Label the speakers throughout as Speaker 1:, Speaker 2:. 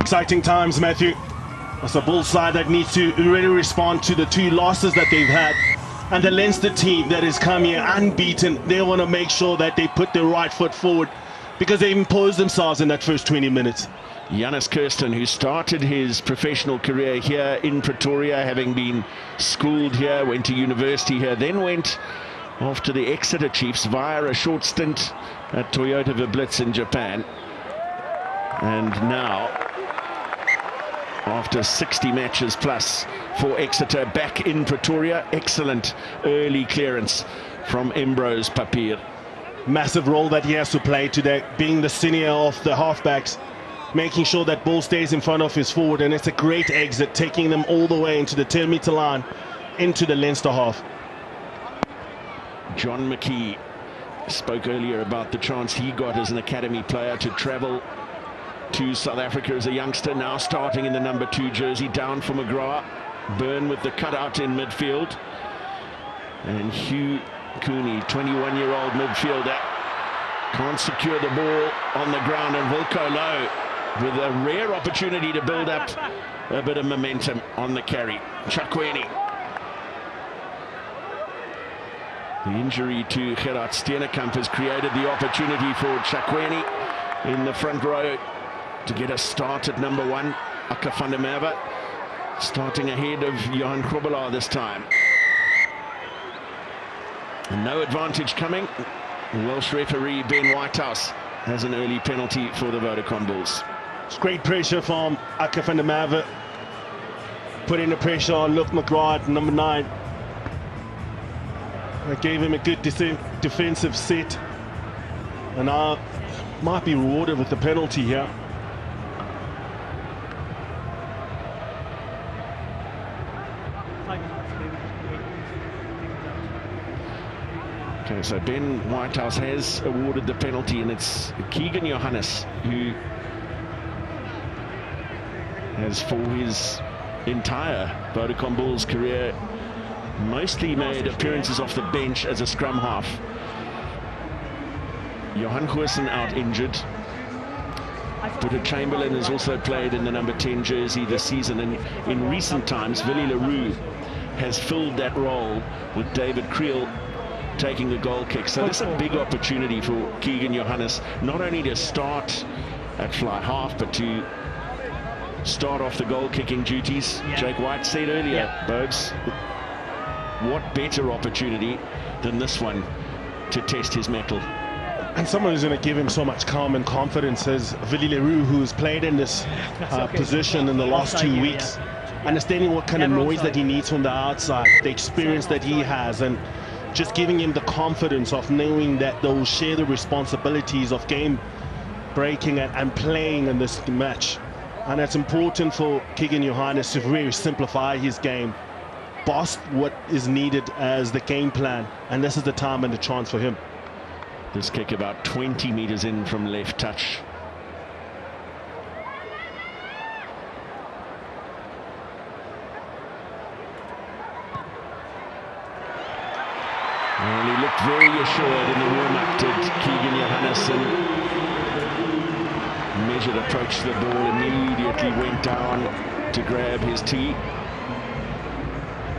Speaker 1: exciting times, Matthew. It's a Bulls side that needs to really respond to the 2 losses that they've had. And the Leinster team that has come here unbeaten, they want to make sure that they put their right foot forward because they imposed themselves in that first 20 minutes.
Speaker 2: Johannes Kirsten, who started his professional career here in Pretoria, having been schooled here, went to university here, then went off to the Exeter Chiefs via a short stint at Toyota Verblitz in Japan. And now, after 60 matches plus for Exeter, back in Pretoria. Excellent early clearance from Embrose Papier.
Speaker 1: Massive role that he has to play today, being the senior of the halfbacks, making sure that ball stays in front of his forward, and it's a great exit, taking them all the way into the 10-meter line, into the Leinster half.
Speaker 2: John McKee spoke earlier about the chance he got as an academy player to travel to South Africa as a youngster, now starting in the number 2 jersey, down for McGrath. Byrne with the cutout in midfield. And Hugh Cooney, 21-year-old midfielder, can't secure the ball on the ground, and Wilco Louw with a rare opportunity to build up a bit of momentum on the carry. Tshakweni. The injury to Gerard Steenekamp has created the opportunity for Tshakweni in the front row to get a start at number 1. Akker van der Merwe starting ahead of Johan Grobbelaar this time. And no advantage coming. Welsh referee Ben Whitehouse has an early penalty for the Vodacom Bulls.
Speaker 1: It's great pressure from Akker van der Merwe, putting the pressure on Luke McGrath, number 9. That gave him a good defensive set, and now might be rewarded with the penalty here.
Speaker 2: Okay, so Ben Whitehouse has awarded the penalty, and it's Keagan Johannes who has, for his entire Vodacom Bulls career, mostly made appearances off the bench as a scrum half. Johan Goosen out injured. Peter Chamberlain has also played in the number 10 jersey this season, and in recent times Willie Roux has filled that role with David Kriel taking the goal kick. So this is a big opportunity for Keagan Johannes, not only to start at fly half, but to start off the goal kicking duties. Jake White said earlier, Bobes, what better opportunity than this one to test his mettle?
Speaker 1: And someone who's going to give him so much calm and confidence is Willie Roux, who's played in this position in the last 2 weeks, understanding what kind of noise that he needs from the outside, the experience that he has, and just giving him the confidence of knowing that they'll share the responsibilities of game breaking and playing in this match. And it's important for Keagan Johannes to really simplify his game, boss what is needed as the game plan, and this is the time and the chance for him.
Speaker 2: This kick about 20 meters in from left touch. Well, he looked very assured in the warm-up, did Keagan Johannes, and measured approach to the ball, immediately went down to grab his tee.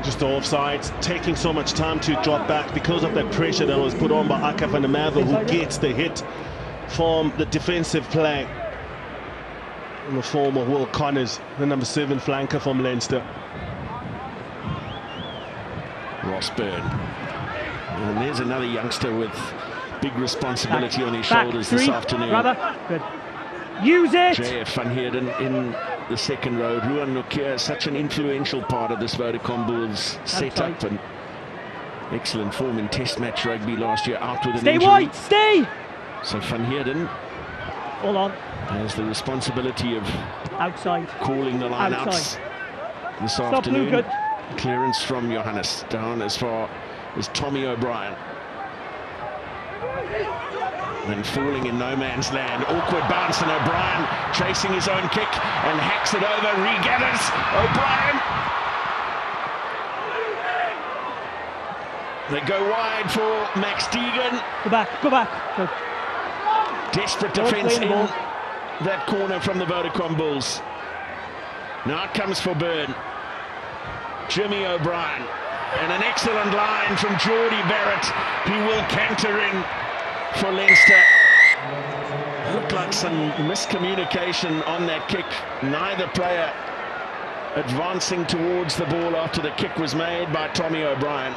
Speaker 1: Just the offsides, taking so much time to drop back because of that pressure that was put on by Akker van der Merwe, who gets the hit from the defensive play in the form of Will Connors, the number 7 flanker from Leinster.
Speaker 2: Ross Byrne. And there's another youngster with big responsibility on his shoulders this afternoon.
Speaker 3: Good. Use it!
Speaker 2: JF van Heerden in the second row. Ruan Nokia, such an influential part of this Vodacom Bulls setup, and excellent form in test match rugby last year, out with an injury.
Speaker 3: Stay white, stay!
Speaker 2: So van Heerden has the responsibility of
Speaker 3: outside,
Speaker 2: calling the line outs this afternoon.
Speaker 3: Good.
Speaker 2: Clearance from Johannes down as far as Tommy O'Brien. Then falling in no man's land. Awkward bounce, and O'Brien chasing his own kick and hacks it over. Regathers. O'Brien. They go wide for Max Deegan.
Speaker 3: Go back, go back. Good.
Speaker 2: Desperate defence in that corner from the Vodacom Bulls. Now it comes for Byrne. Jimmy O'Brien. And an excellent line from Geordie Barrett. He will canter in for Leinster. Looked like some miscommunication on that kick. Neither player advancing towards the ball after the kick was made by Tommy O'Brien.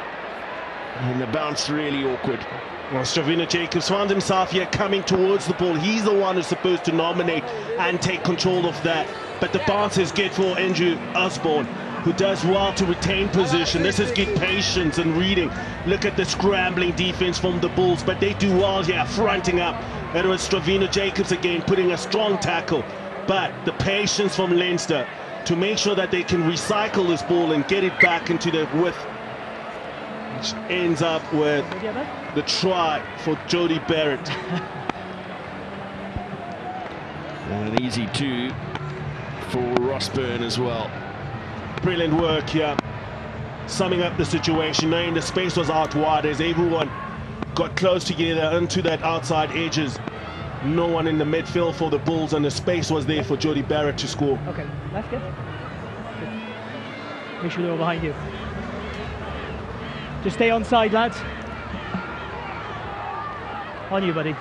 Speaker 2: And the bounce really awkward.
Speaker 1: Well, Stravino Jacobs found himself here coming towards the ball. He's the one who's supposed to nominate and take control of that. But the bounce is good for Andrew Osborne, who does well to retain position. This is good patience and reading. Look at the scrambling defense from the Bulls, but they do well here, fronting up. It was Stravino Jacobs again, putting a strong tackle. But the patience from Leinster to make sure that they can recycle this ball and get it back into the width, which ends up with the try for Geordie Barrett.
Speaker 2: And an easy 2 for Ross Byrne as well.
Speaker 1: Brilliant work here, summing up the situation, knowing the space was out wide as everyone got close together into that outside edges. No one in the midfield for the Bulls, and the space was there for Geordie Barrett to score.
Speaker 3: Okay, that's good. Make sure they're all behind you. Just stay on side, lads. On you, buddy.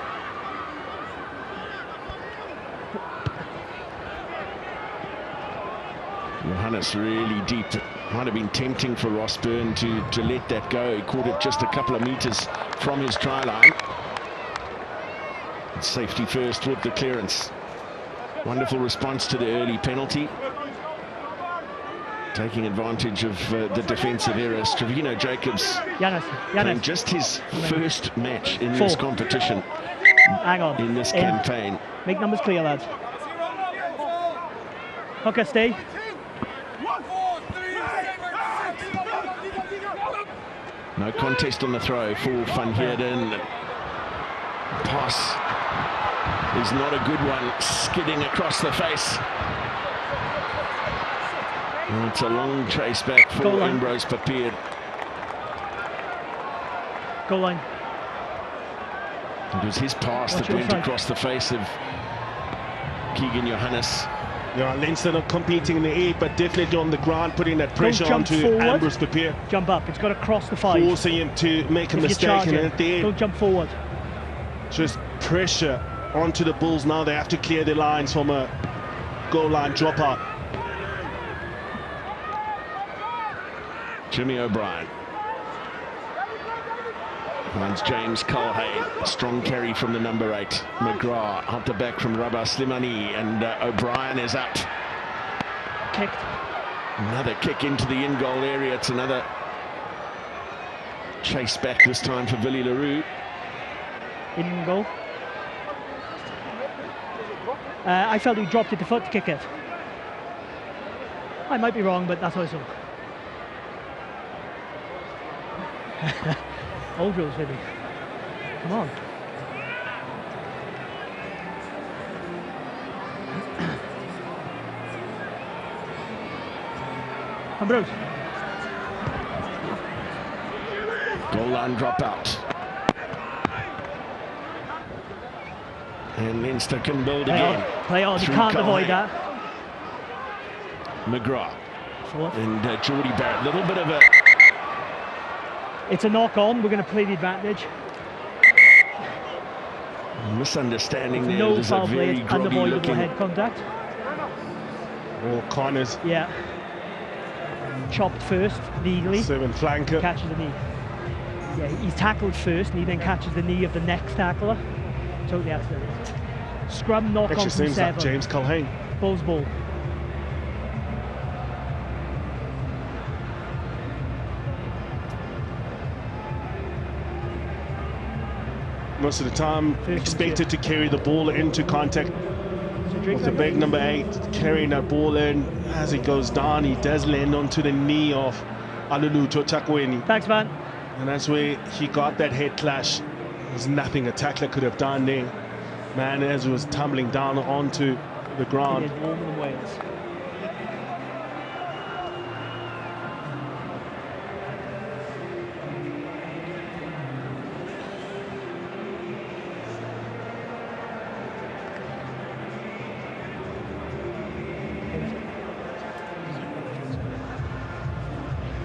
Speaker 2: Johannes really deep. Might have been tempting for Ross Byrne to let that go. He caught it just a couple of meters from his try line. Safety first with the clearance. Wonderful response to the early penalty. Taking advantage of the defensive error. Stravino Jacobs playing just his first match in this competition.
Speaker 3: Hang on.
Speaker 2: In this campaign.
Speaker 3: Make numbers clear, lads. Okay, stay.
Speaker 2: No contest on the throw for Van Heerden. Pass is not a good one, skidding across the face. And it's a long chase back for Embrose Papier.
Speaker 3: Goal line.
Speaker 2: It was his pass that went across the face of Keagan Johannes.
Speaker 1: Yeah, Leinster not competing in the air, but definitely on the ground, putting that pressure onto Embrose Papier.
Speaker 3: Jump up, it's got to cross the 5.
Speaker 1: Forcing him to make a mistake, and at the end,
Speaker 3: don't jump forward.
Speaker 1: Just pressure onto the Bulls. Now they have to clear their lines from a goal line dropout.
Speaker 2: Jimmy O'Brien. Finds James Culhane. Strong carry from the number 8. McGrath out the back from Rabah Slimani, and O'Brien is up.
Speaker 3: Kicked.
Speaker 2: Another kick into the in-goal area. It's another chase back, this time for Willie Roux.
Speaker 3: In goal. I felt he dropped it to foot to kick it. I might be wrong, but that's what I saw. Old rules, maybe. Come on. Embrose.
Speaker 2: Goal line dropout. And Leinster can build again.
Speaker 3: Play on, you can't avoid that.
Speaker 2: McGrath.
Speaker 3: Forward.
Speaker 2: And Geordie Barrett, little bit of a...
Speaker 3: It's a knock on, we're going to play the advantage.
Speaker 2: Misunderstanding there.
Speaker 3: No
Speaker 2: There's
Speaker 3: foul
Speaker 2: a very
Speaker 3: play, unavoidable
Speaker 2: looking...
Speaker 3: head contact.
Speaker 1: All corners.
Speaker 3: Yeah. Chopped first, legally.
Speaker 1: 7 flanker.
Speaker 3: Catches the knee. Yeah, he's tackled first and he then catches the knee of the next tackler. Totally accidental. Scrum knock on from 7.
Speaker 1: Like James Culhane.
Speaker 3: Bulls ball.
Speaker 1: Most of the time expected to carry the ball into contact with the big number 8, carrying that ball in. As he goes down, he does land onto the knee of Alulutho Tshakweni.
Speaker 3: Thanks, man.
Speaker 1: And that's where he got that head clash. There's nothing a tackler could have done there. Man, as he was tumbling down onto the ground.
Speaker 3: He did warmer than Wales.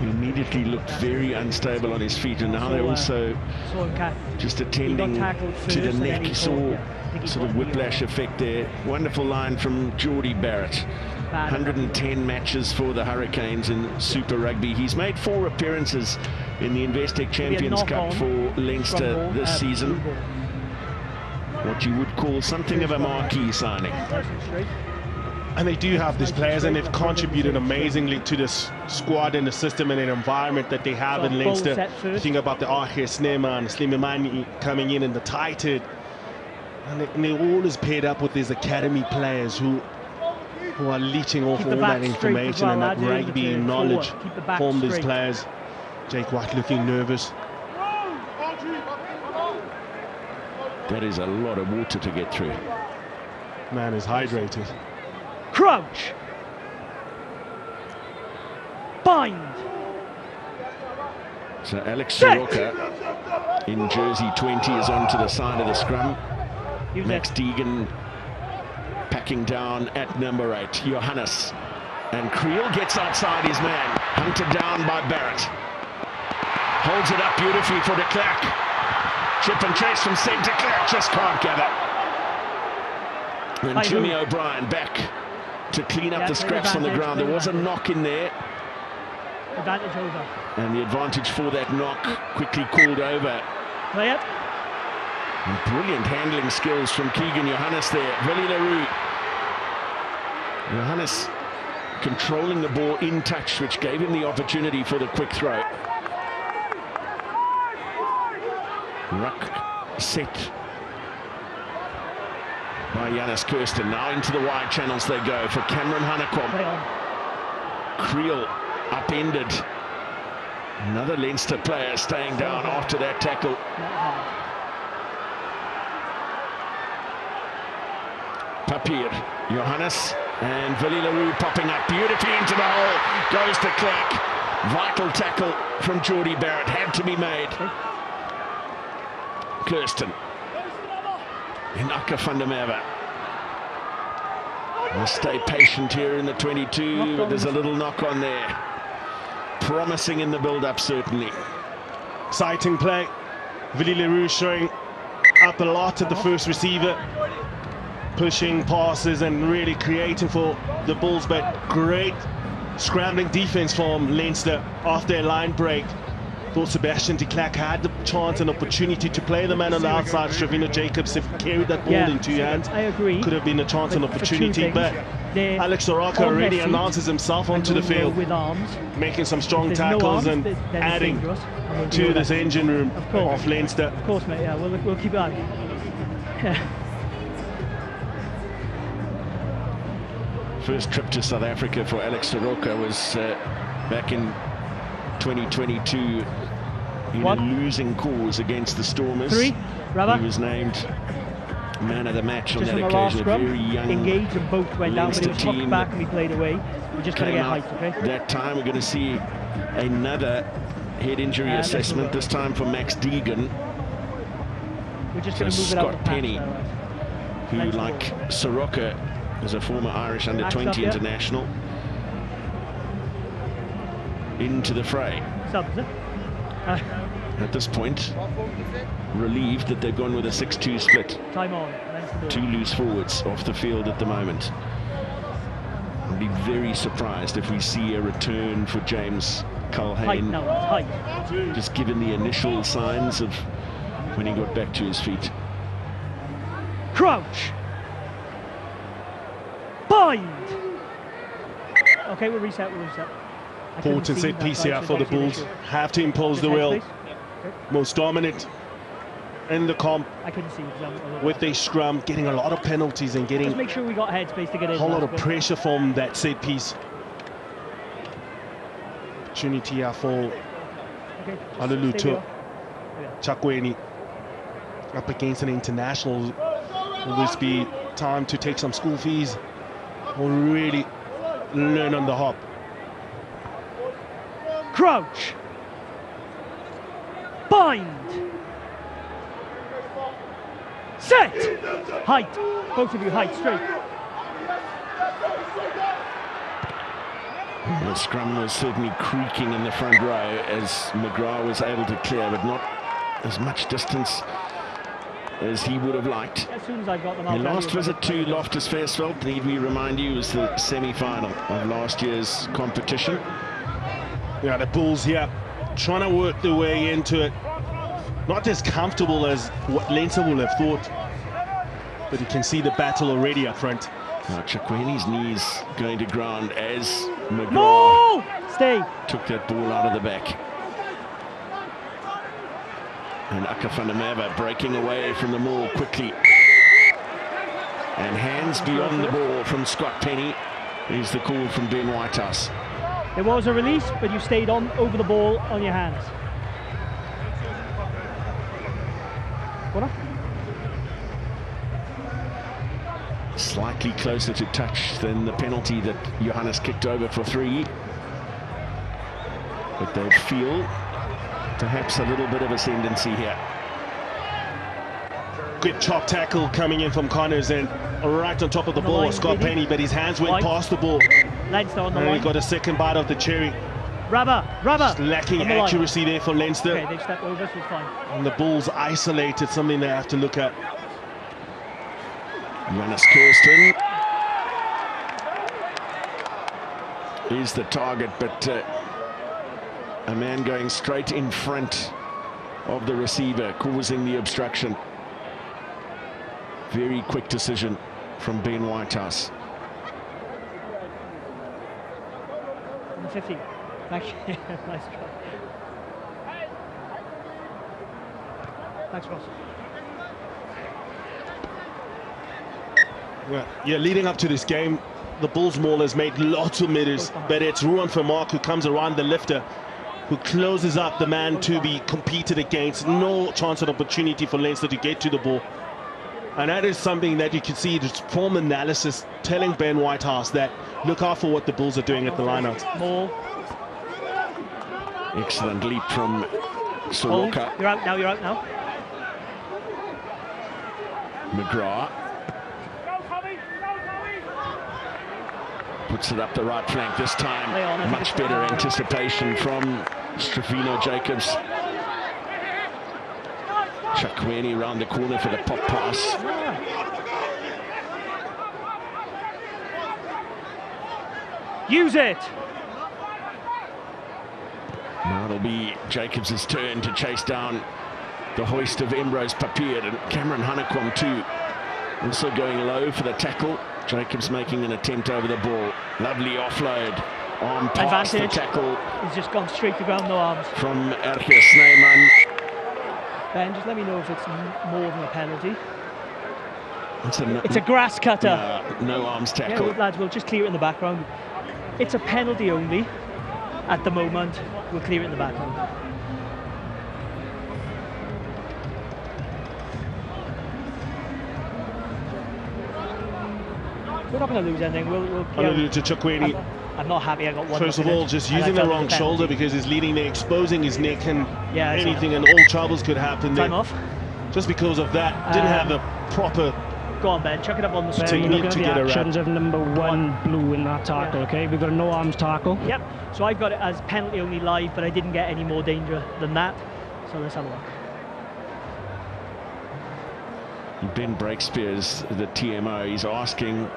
Speaker 2: He immediately looked very unstable on his feet, and now they're also just attending to the neck. He saw sort of whiplash effect there. Wonderful line from Geordie Barrett. 110 matches for the Hurricanes in Super Rugby. He's made 4 appearances in the Investec Champions Cup for Leinster this season. What you would call something of a marquee signing.
Speaker 1: And they do have these players, and they've contributed amazingly to this squad and the system and an environment that they have in Leinster. Think about the Akker, Snyman coming in, and the Titan. And they always paired up with these academy players who are leeching off all that information and that rugby knowledge from these players. Jake White looking nervous.
Speaker 2: That is a lot of water to get through.
Speaker 1: Man is hydrated.
Speaker 3: Crouch. Bind.
Speaker 2: So Alex Soroka in jersey 20 is onto the side of the scrum. Max Deegan packing down at number 8. Johannes. And Kriel gets outside his man. Hunted down by Barrett. Holds it up beautifully for de Klerk. Chip and chase from centre. Klerk just can't gather. And Jimmy O'Brien back to clean up the scraps on the ground. There was a knock in there.
Speaker 3: Advantage over.
Speaker 2: And the advantage for that knock quickly called over.
Speaker 3: Play it.
Speaker 2: And brilliant handling skills from Keagan Johannes there. Willie Roux. Johannes controlling the ball in touch, which gave him the opportunity for the quick throw. Ruck set by Johannes Kirsten. Now into the wide channels they go for Cameron Hanekom. Kriel upended. Another Leinster player staying down after that tackle. Papier, Johannes, and Willie Roux popping up beautifully into the hole. Goes to Klerk. Vital tackle from Geordie Barrett. Had to be made. Kirsten. And Akker van der Merwe. Must stay patient here in the 22, but there's a little knock on there. Promising in the build-up, certainly.
Speaker 1: Exciting play. Willie Roux showing up a lot at the first receiver. Pushing passes and really creating for the Bulls, but great scrambling defense from Leinster after a line break. Thought Sebastian de Klerk had the chance and opportunity to play the man on the outside. Stravino Jacobs, if he carried that ball in 2 hands,
Speaker 3: I agree.
Speaker 1: Could have been a chance and opportunity, but Alex Soroka already announces himself onto the field,
Speaker 3: with arms,
Speaker 1: making some strong tackles and adding to this engine room of Leinster.
Speaker 3: Of course, mate, yeah, we'll keep it on.
Speaker 2: First trip to South Africa for Alex Soroka was back in 2022 in a losing cause against the Stormers. He was named man of the match on that occasion. A very young
Speaker 3: engaged and both went down, but he was tucked back and he played away. We're just going to get height, okay?
Speaker 2: That time we're going to see another head injury assessment, this time for Max Deegan.
Speaker 3: We're just going to move it out
Speaker 2: Scott Penny, who, like Soroka, is a former Irish under-20 international. Into the fray. At this point, relieved that they've gone with a 6-2 split.
Speaker 3: Time on.
Speaker 2: 2 loose forwards off the field at the moment. I'd be very surprised if we see a return for James Culhane. Just given the initial signs of when he got back to his feet.
Speaker 3: Crouch. Bind. Okay, we'll reset.
Speaker 1: Important set piece here for the Bulls. Have to impose the will. Most dominant in the comp.
Speaker 3: I couldn't see
Speaker 1: with a scrum, getting a lot of penalties and getting.
Speaker 3: Just make sure we got headspace to get in.
Speaker 1: A whole lot of pressure from that set piece. Opportunity here for Alulutho. Tshakweni up against an international. Will this be time to take some school fees or really learn on the hop?
Speaker 3: Crouch. Bind. Set. Height. Both of you height straight.
Speaker 2: The scrum was certainly creaking in the front row as McGrath was able to clear, but not as much distance as he would have liked.
Speaker 3: As soon as I got them out,
Speaker 2: The last visit to Loftus Versfeld, need we remind you, was the semi-final of last year's competition.
Speaker 1: Yeah, the Bulls here trying to work their way into it. Not as comfortable as what Leinster will have thought, but you can see the battle already up front.
Speaker 2: Now Tshakweni's knees going to ground as McGrath took that ball out of the back. And Akker van der Merwe breaking away from the maul quickly. And hands beyond the ball from Scott Penny is the call from Ben Whitehouse.
Speaker 3: There was a release, but you stayed on over the ball on your hands. Corner.
Speaker 2: Slightly closer to touch than the penalty that Johannes kicked over for 3. But they'll feel perhaps a little bit of ascendancy here.
Speaker 1: Good chop tackle coming in from Connors and right on top of the ball,
Speaker 3: line,
Speaker 1: Scott Penny, but his hands went past the ball.
Speaker 3: Leinster on the
Speaker 1: And
Speaker 3: line.
Speaker 1: he got a second bite of the cherry.
Speaker 3: Rubber.
Speaker 1: Just lacking accuracy there for Leinster.
Speaker 3: Okay, they've stepped over, so it's fine.
Speaker 1: And the Bulls isolated, something they have to look at.
Speaker 2: Johannes Kirsten is the target, but a man going straight in front of the receiver, causing the obstruction. Very quick decision from Ben Whitehouse.
Speaker 3: Number 15. Thank you. Nice try. Thanks, Ross.
Speaker 1: Yeah, leading up to this game, the Bulls maul has made lots of midders, but it's Ruan Vermaak who comes around the lifter, who closes up the man to be competed against. No chance or opportunity for Leinster to get to the ball. And that is something that you can see just from analysis telling Ben Whitehouse that look out for what the Bulls are doing at the lineouts.
Speaker 3: Maul.
Speaker 2: Excellent leap from Soroka.
Speaker 3: You're out now, you're out now.
Speaker 2: McGrath puts it up the right flank this time. Much better anticipation from Stravino Jacobs. Tshakweni round the corner for the pop pass.
Speaker 3: Use it!
Speaker 2: Now it'll be Jacobs' turn to chase down the hoist of Embrose, Papier, and Cameron Hanekom too. Also going low for the tackle. Jacobs making an attempt over the ball. Lovely offload. Arm past the tackle.
Speaker 3: He's just gone straight to ground, no arms.
Speaker 2: From Akker Snyman.
Speaker 3: Ben, just let me know if it's more than a penalty. It's a grass cutter.
Speaker 2: No arms tackle.
Speaker 3: Yeah, lads, we'll just clear it in the background. It's a penalty only at the moment. We'll clear it in the background. We're not going to lose anything. We'll
Speaker 1: Alulutho to Tshakweni.
Speaker 3: I'm not happy I got one.
Speaker 1: First of all, just using the wrong shoulder because he's leading there, exposing his neck, and anything and all troubles could happen there.
Speaker 3: Time off.
Speaker 1: Just because of that, didn't have a proper.
Speaker 3: Go on, Ben. Chuck it up on the
Speaker 1: So
Speaker 3: screen.
Speaker 1: you need to get
Speaker 4: actions of number 1 blue in that tackle. Okay, we've got a no arms tackle.
Speaker 3: Yep. So I've got it as penalty only live, but I didn't get any more danger than that. So let's have a look.
Speaker 2: Ben Breakspear's the TMO. He's asking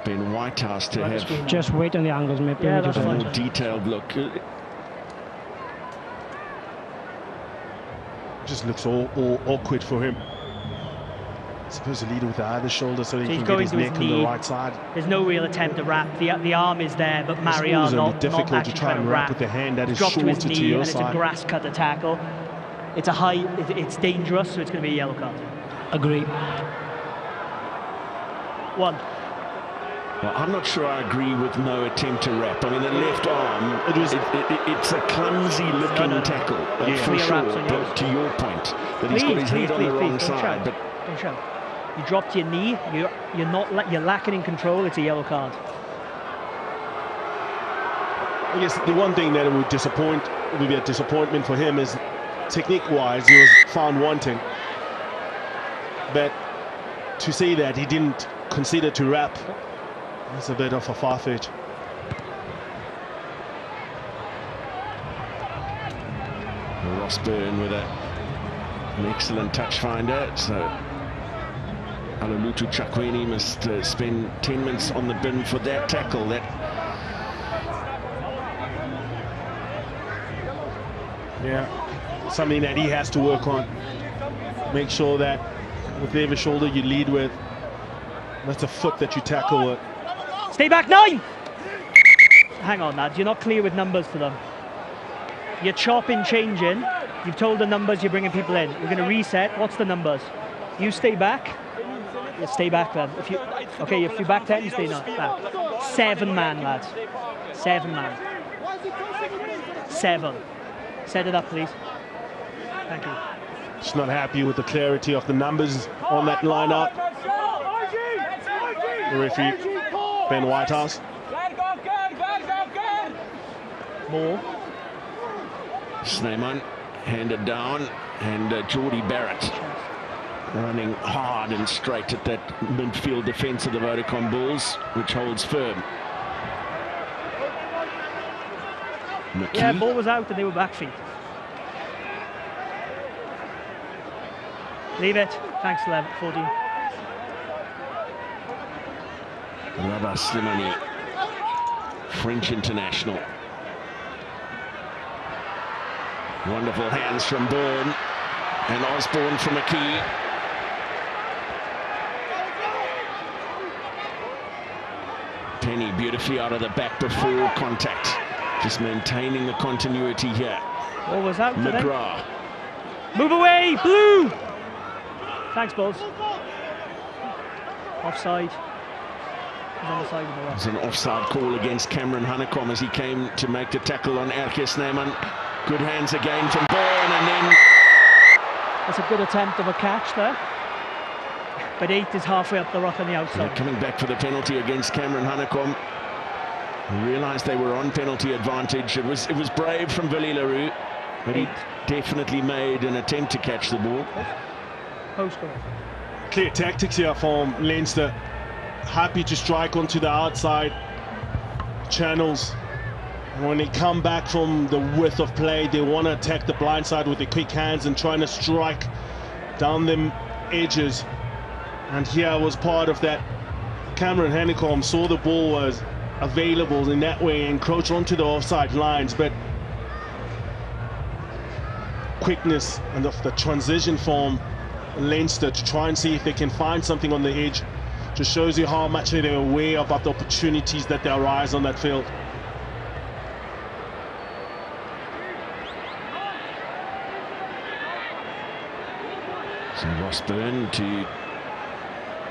Speaker 2: Ben Whitehouse to have
Speaker 4: just wait on the angles, maybe.
Speaker 3: Yeah,
Speaker 2: a more detailed look.
Speaker 1: Just looks all awkward for him. Supposed to lead with the other shoulder so he can get his neck on the right side.
Speaker 3: There's no real attempt to wrap. The arm is there, but Marielle not
Speaker 1: difficult
Speaker 3: actually
Speaker 1: to try and wrap with the hand that is
Speaker 3: shorter
Speaker 1: to your
Speaker 3: and
Speaker 1: side.
Speaker 3: it's a grass cutter tackle. It's a high. It's dangerous, so it's going to be a yellow card.
Speaker 4: Agree.
Speaker 3: 1.
Speaker 2: Well, I'm not sure I agree with no attempt to wrap. I mean, the left arm, it's a clumsy-looking tackle, for sure. But to your point, that he's got his head on the wrong side. But
Speaker 3: don't shout. You drop to your knee. You're lacking in control. It's a yellow card.
Speaker 1: I guess the one thing that would be a disappointment for him is technique-wise, he was found wanting. But to say that he didn't consider to wrap, that's a bit of a far-fetch.
Speaker 2: Ross Byrne with an excellent touch finder. So Alulutho Tshakweni must spend 10 minutes on the bin for that tackle.
Speaker 1: Yeah, something that he has to work on. Make sure that with every shoulder you lead with, that's a foot that you tackle with.
Speaker 3: Stay back, 9! Hang on, lads, you're not clear with numbers to them. You're chopping, changing. You've told the numbers, you're bringing people in. We're going to reset. What's the numbers? You stay back. You stay back then. If you back 10, you stay back. 7 man, lads. 7 man. 7. Set it up, please. Thank you.
Speaker 1: Just not happy with the clarity of the numbers on that lineup. The referee, Ben Whitehouse.
Speaker 3: More.
Speaker 2: Snyman handed down, and Geordie Barrett running hard and straight at that midfield defence of the Vodacom Bulls, which holds firm. McKee.
Speaker 3: Yeah, ball was out and they were back feet. Leave it. Thanks, 14.
Speaker 2: Rabah Slimani, French international. Wonderful hands from Byrne and Osborne from McKee. Penny beautifully out of the back before contact. Just maintaining the continuity here.
Speaker 3: What was that?
Speaker 2: McGrath.
Speaker 3: Move away, Blue! Thanks, Bulls. Offside. He's on the side of the left.
Speaker 2: It's an offside call against Cameron Hanekom as he came to make the tackle on Akker Snyman. Good hands again from Byrne, and then...
Speaker 3: That's a good attempt of a catch there. But 8 is halfway up the rock on the outside.
Speaker 2: They're coming back for the penalty against Cameron Hanekom. Realised they were on penalty advantage. It was brave from Willie Roux, but he definitely made an attempt to catch the ball.
Speaker 1: Clear tactics here from Leinster. Happy to strike onto the outside channels. And when they come back from the width of play, they want to attack the blind side with their quick hands and trying to strike down them edges. And here was part of that. Cameron Hanekom saw the ball was available in that way, encroach onto the offside lines, but quickness and of the transition from Leinster to try and see if they can find something on the edge just shows you how much they're aware about the opportunities that they arise on that field.
Speaker 2: So Ross Byrne to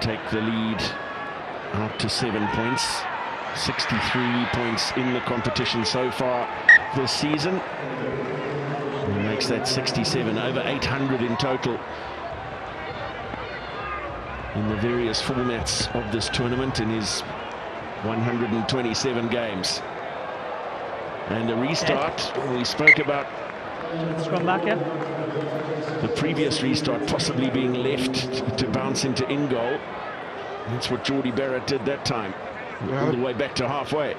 Speaker 2: take the lead out to 7 points. 63 points in the competition so far this season. He makes that 67, over 800 in total in the various formats of this tournament in his 127 games. And a restart, we spoke about the previous restart possibly being left to bounce into in goal. That's what Geordie Barrett did that time. All the way back to halfway.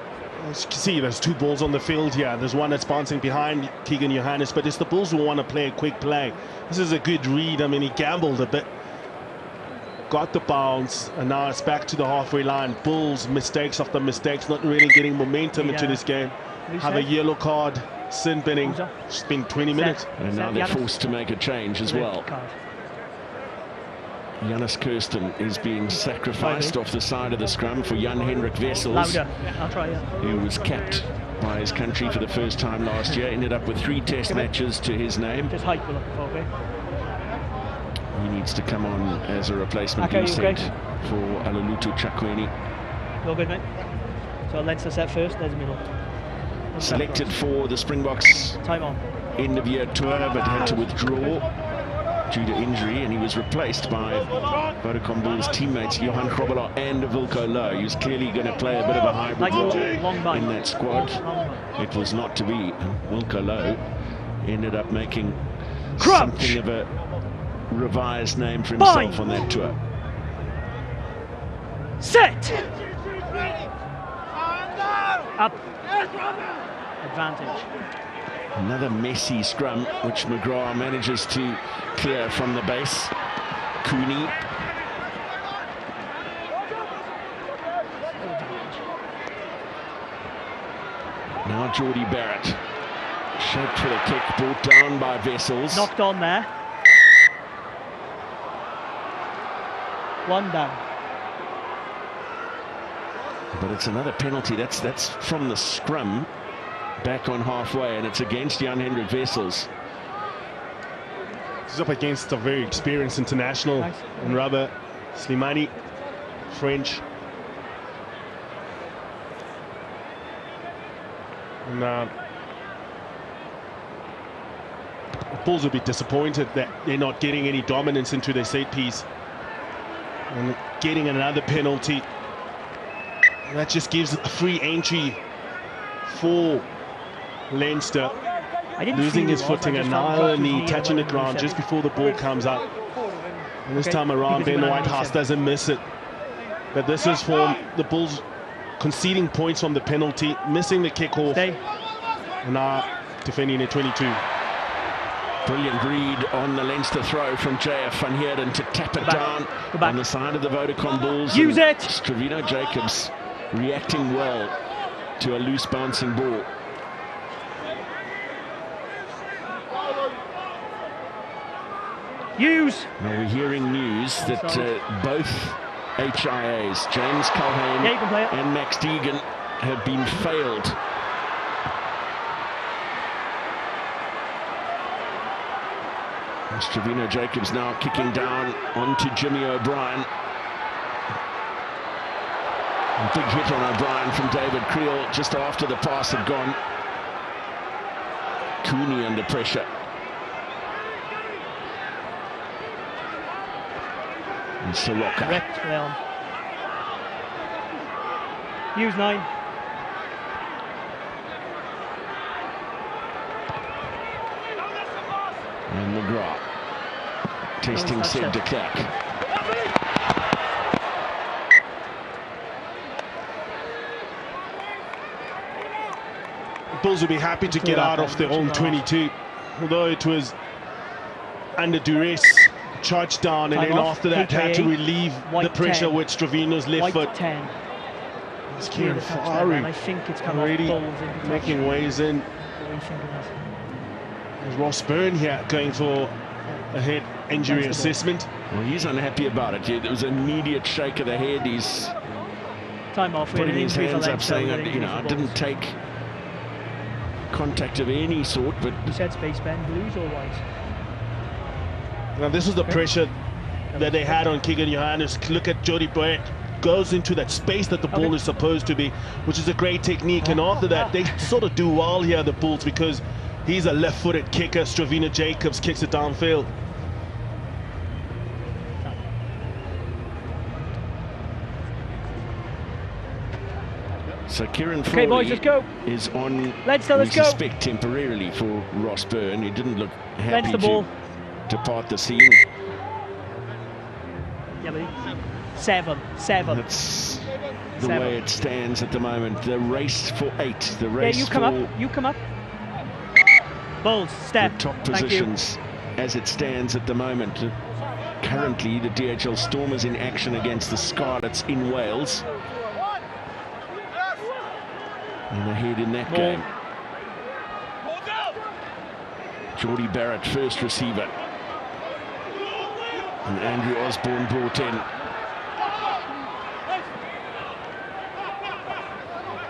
Speaker 1: As you can see, there's 2 balls on the field here. There's one that's bouncing behind Keagan Johannes, but it's the Bulls who want to play a quick play. This is a good read. I mean, he gambled a bit, got the bounce, and now it's back to the halfway line. Bulls, mistakes after mistakes, not really getting momentum into this game. Have a yellow card, sin binning. It's been 20 minutes.
Speaker 2: And now they're forced to make a change as well. Johannes Kirsten is being sacrificed off the side of the scrum for Jan-hendrik who was capped by his country for the first time last year. Ended up with 3 test matches to his name.
Speaker 3: Just height we're looking for, okay?
Speaker 2: He needs to come on as a replacement, you said, for Alulutho Tshakweni.
Speaker 3: You're good, mate. So Leinster set first, there's the middle.
Speaker 2: Selected for the Springboks
Speaker 3: time on
Speaker 2: end of year tour, but had to withdraw due to injury, and he was replaced by Vodacom Bulls teammates Johan Grobbelaar and Wilco Louw. He was clearly going to play a bit of a hybrid role in that squad. It was not to be, and Wilco Louw ended up making something of a revised name for himself on that tour.
Speaker 3: Set! Up. Advantage.
Speaker 2: Another messy scrum, which McGrath manages to clear from the base. Cooney. Now Geordie Barrett. Shaped for the kick, brought down by Vessels.
Speaker 3: Knocked on there. One down.
Speaker 2: But it's another penalty. That's from the scrum. Back on halfway, and it's against Jan-hendrik Vessels.
Speaker 1: He's up against a very experienced international in rubber, Snyman, French. And the Bulls will be disappointed that they're not getting any dominance into their set piece. And getting another penalty. That just gives a free entry for Leinster. Losing his footing, and now knee touching the ground just before the ball comes up. And this time around, Ben Whitehouse doesn't miss it. But this is for the Bulls conceding points from the penalty, missing the kick-off, and now defending at 22.
Speaker 2: Brilliant read on the Leinster throw from JF van Heerden to tap it down on the side of the Vodacom Bulls.
Speaker 3: Use it!
Speaker 2: Stravino Jacobs reacting well to a loose bouncing ball.
Speaker 3: Use!
Speaker 2: Now we're hearing news that both HIAs, James Culhane and Max Keagan, have been failed. And Stravino Jacobs now kicking down onto Jimmy O'Brien. A big hit on O'Brien from David Kriel just after the pass had gone. Cooney under pressure. And Soroka.
Speaker 3: Correct, Leon. Use 9.
Speaker 2: And McGrath. Testing Seb de Klerk.
Speaker 1: The Bulls will be happy to get out of their own 22, although it was under duress. Charged down, and then after that had to relieve the pressure with Stravino's left foot.
Speaker 3: 10.
Speaker 1: It's Kieran Farry
Speaker 3: I think it's come
Speaker 1: already making ways in. There's Ross Byrne here going for a head injury assessment.
Speaker 2: Well, he's unhappy about it. There was an immediate shake of the head. He's
Speaker 3: time off,
Speaker 2: putting his hands up saying, I didn't take contact of any sort, but...
Speaker 3: You said space band, blues or white?
Speaker 1: Now this is the pressure that they had on Keagan Johannes. Look at Geordie Barrett, goes into that space that the ball is supposed to be, which is a great technique. And after that, they sort of do well here, the Bulls, because he's a left-footed kicker. Stravino Jacobs kicks it downfield.
Speaker 2: So Kieran Farry is on,
Speaker 3: Leinster,
Speaker 2: we suspect, temporarily for Ross Byrne. He didn't look happy to part the scene.
Speaker 3: Yeah, but 7.
Speaker 2: That's the way it stands at the moment. The race for 8. The race
Speaker 3: you come up. You come up. Bulls, step.
Speaker 2: The top positions as it stands at the moment. Currently, the DHL Stormers in action against the Scarlets in Wales. And ahead in that game. Geordie Barrett, first receiver. And Andrew Osborne brought in.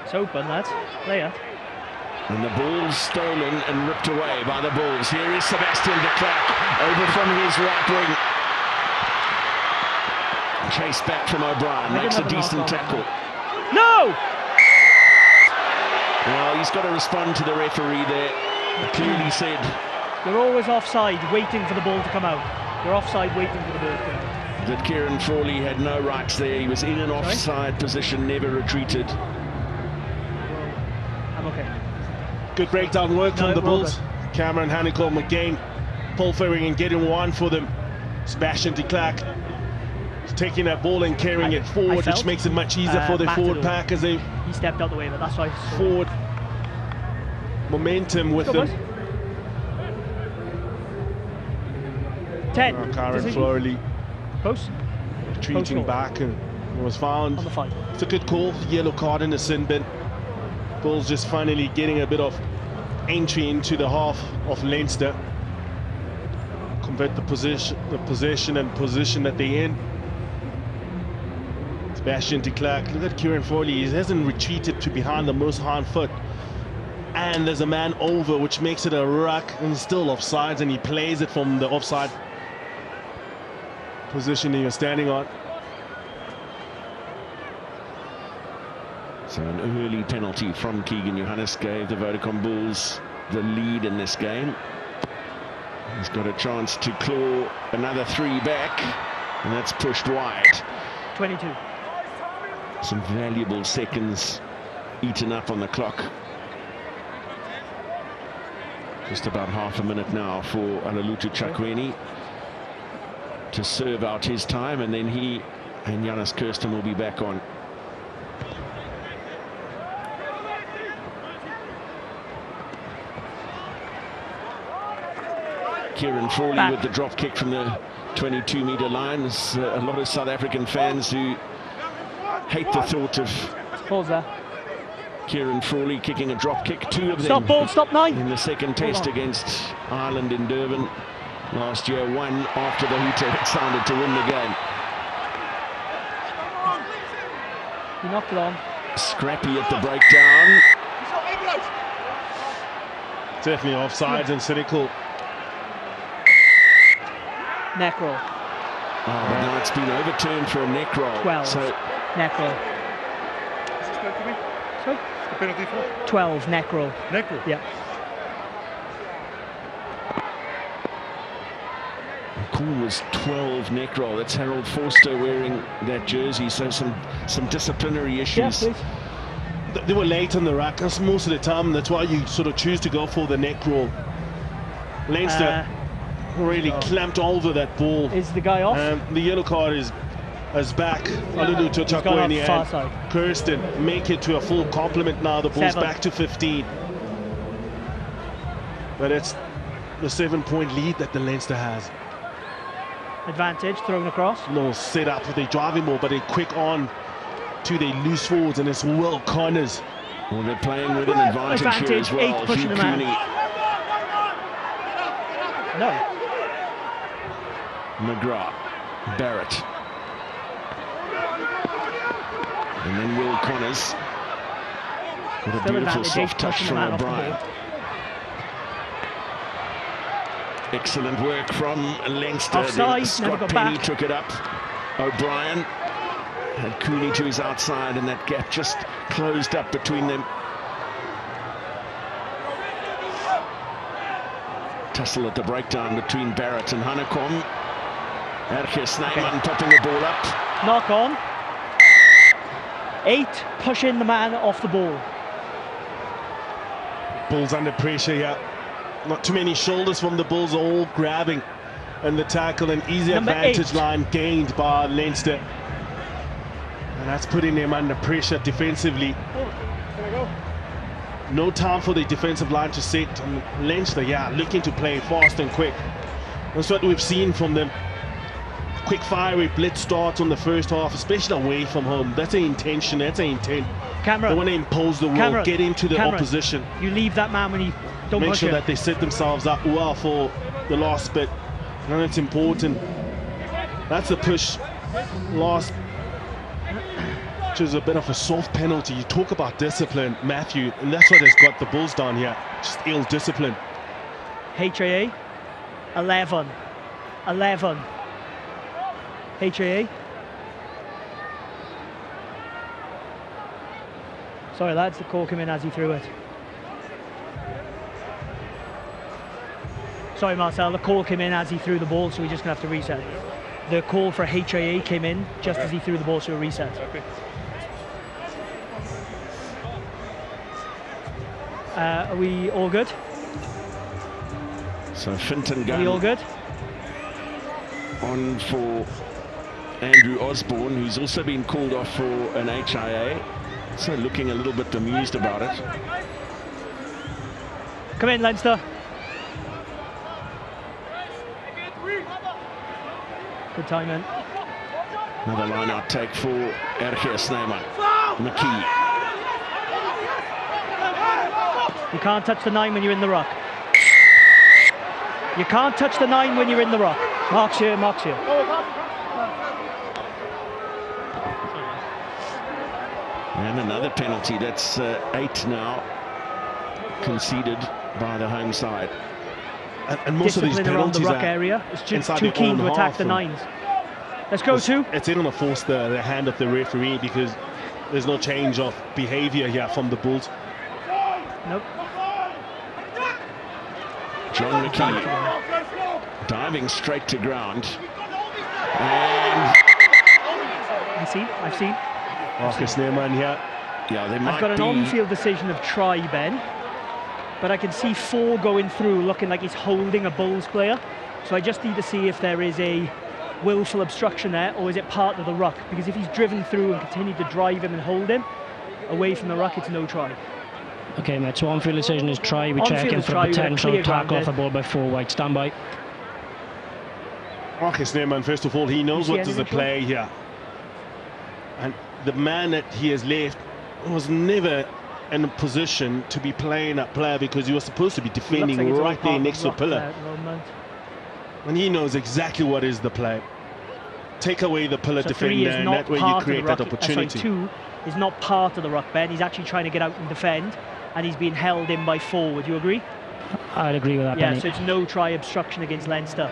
Speaker 3: It's open, lads. Play it.
Speaker 2: And the ball stolen and ripped away by the Bulls. Here is Sebastian de Klerk over from his right wing. Chase back from O'Brien, makes a decent tackle.
Speaker 3: No!
Speaker 2: Well, he's got to respond to the referee there. Clearly said.
Speaker 3: You're always offside, waiting for the ball to come out. You're offside, waiting for the ball to come out.
Speaker 2: That Kieran Farley had no rights there. He was in an offside position, never retreated.
Speaker 3: I'm okay.
Speaker 1: Good breakdown work from the Bulls. Cameron Hanekom again pulvering and getting one for them. Sebastian de Klerk taking that ball and carrying it forward, which makes it much easier for the forward pack as they
Speaker 3: he stepped out the way, but that's why
Speaker 1: forward. momentum with them.
Speaker 3: 10.
Speaker 1: Karen Florley
Speaker 3: Post.
Speaker 1: retreating back and was found.
Speaker 3: On the 5.
Speaker 1: It's a good call. Yellow card in the sin bin. Bulls just finally getting a bit of entry into the half of Leinster. Convert the possession and position that they're in. Sebastian to Klerk. Look at Kieran Foley. He hasn't retreated to behind the most hind foot. And there's a man over, which makes it a ruck, and still offsides, and he plays it from the offside position he was standing on.
Speaker 2: So an early penalty from Keagan. Johannes gave the Vodacom Bulls the lead in this game. He's got a chance to claw another 3 back, and that's pushed wide.
Speaker 3: 22.
Speaker 2: Some valuable seconds eaten up on the clock. Just about half a minute now for Alulutho Tshakweni to serve out his time, and then he and Kirsten will be back on. Kieran Frawley with the drop kick from the 22-meter line. There's a lot of South African fans who hate the thought of Kieran Frawley kicking a drop kick. 2 of them.
Speaker 3: Stop ball, stop 9.
Speaker 2: In the second test against Ireland in Durban last year. 1 after the hooter had sounded to win the game.
Speaker 3: He knocked it on.
Speaker 2: Scrappy at the breakdown.
Speaker 1: Definitely offsides and cynical.
Speaker 3: Neck roll.
Speaker 2: Oh, but now it's been overturned for a neck roll.
Speaker 3: 12.
Speaker 2: So
Speaker 3: neck roll. Sorry? 12 neck roll.
Speaker 5: Neck roll?
Speaker 3: Yeah.
Speaker 2: Cool was 12 neck roll. That's Harold Vorster wearing that jersey. So some disciplinary issues.
Speaker 3: Yeah,
Speaker 1: they were late on the rack. That's most of the time. That's why you sort of choose to go for the neck roll. Leinster really clamped over that ball.
Speaker 3: Is the guy off?
Speaker 1: The yellow card is back. Alulutho Tshakweni and Kirsten make it to a full complement now. The Bulls back to 15. But it's the 7-point lead that the Leinster has.
Speaker 3: Advantage thrown across.
Speaker 1: No set up. They driving more, but they quick on to the loose forwards, and it's Will Connors.
Speaker 2: Well, they're playing with an advantage here as well.
Speaker 3: 8 pushing the man. No.
Speaker 2: McGrath, Barrett, and then Will Connors with a beautiful soft touch from O'Brien. Excellent work from Leinster.
Speaker 3: Offside,
Speaker 2: Scott Penny took it up. O'Brien had Cooney to his outside, and that gap just closed up between them. Tussle at the breakdown between Barrett and Hanekom. Akker Snyman popping the ball up.
Speaker 3: Knock on. 8 pushing the man off the ball.
Speaker 1: Bulls under pressure here. Not too many shoulders from the Bulls, all grabbing. And the tackle, an easy advantage line gained by Leinster. And that's putting them under pressure defensively. No time for the defensive line to sit. And Leinster, looking to play fast and quick. That's what we've seen from them. Quick fiery blitz starts on the first half, especially away from home. That's an intention, that's an intent.
Speaker 3: They
Speaker 1: want to impose the will, get into the opposition.
Speaker 3: You leave that man when you don't
Speaker 1: make
Speaker 3: push
Speaker 1: sure
Speaker 3: him.
Speaker 1: that they set themselves up well for the last bit. And it's important. That's the push last, which is a bit of a soft penalty. You talk about discipline, Matthew, and that's what has got the Bulls down here. Just ill discipline.
Speaker 3: HAA 11. HAA. Sorry lads, the call came in as he threw it. Sorry Marcell, the call came in as he threw the ball, so we're just going to have to reset. The call for HAA came in just as he threw the ball, so a reset.
Speaker 5: Okay.
Speaker 3: Are we all good?
Speaker 2: So Finton gun.
Speaker 3: Are we all good?
Speaker 2: On for Andrew Osborne, who's also been called off for an HIA. So looking a little bit amused about it.
Speaker 3: Come in, Leinster. Good time in.
Speaker 2: Another line-out take for Snyman. McKee.
Speaker 3: You can't touch the 9 when you're in the ruck. You can't touch the 9 when you're in the ruck. Marks here, marks here.
Speaker 2: And another penalty. That's 8 now, conceded by the home side.
Speaker 1: And most of these penalties
Speaker 3: around the ruck area. It's just too keen to attack the 9s. Let's go to.
Speaker 1: It's in on a force the hand of the referee because there's no change of behaviour here from the Bulls.
Speaker 3: Nope.
Speaker 2: John McKee diving straight to ground. And
Speaker 3: I've seen.
Speaker 1: Marcus Snyman here.
Speaker 2: Yeah, they might
Speaker 3: I've got an on-field decision of try, Ben, but I can see 4 going through looking like he's holding a Bulls player. So I just need to see if there is a willful obstruction there, or is it part of the ruck? Because if he's driven through and continued to drive him and hold him away from the ruck, it's no try.
Speaker 4: Okay, mate, so on-field decision is try. We're checking for a potential tackle off a ball by 4 white. Stand by.
Speaker 1: Marcus Snyman, first of all, he knows what does the play here. And the man that he has left was never in a position to be playing that player because he was supposed to be defending right there next to a pillar. And he knows exactly what is the play. Take away the pillar defender, and that way you create that opportunity.
Speaker 3: 2 is not part of the ruck, Ben. He's actually trying to get out and defend, and he's being held in by 4. Would you agree?
Speaker 4: I'd agree with that,
Speaker 3: Yeah,
Speaker 4: Benny.
Speaker 3: so it's no try obstruction against Leinster.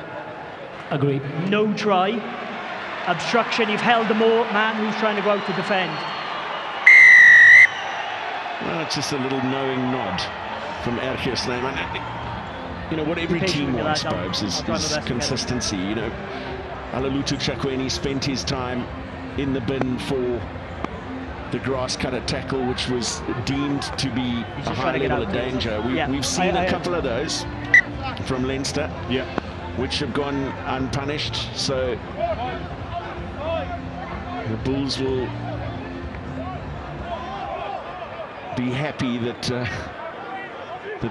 Speaker 4: Agreed.
Speaker 3: No try obstruction. You've held the man who's trying to go out to defend.
Speaker 2: Well, it's just a little knowing nod from Snyman. You know, what every team wants, Bobs, is consistency. You know, Alulutho Tshakweni spent his time in the bin for the grass cutter tackle, which was deemed to be a high level of danger. We've seen a couple of those from Leinster, which have gone unpunished. So the Bulls will be happy that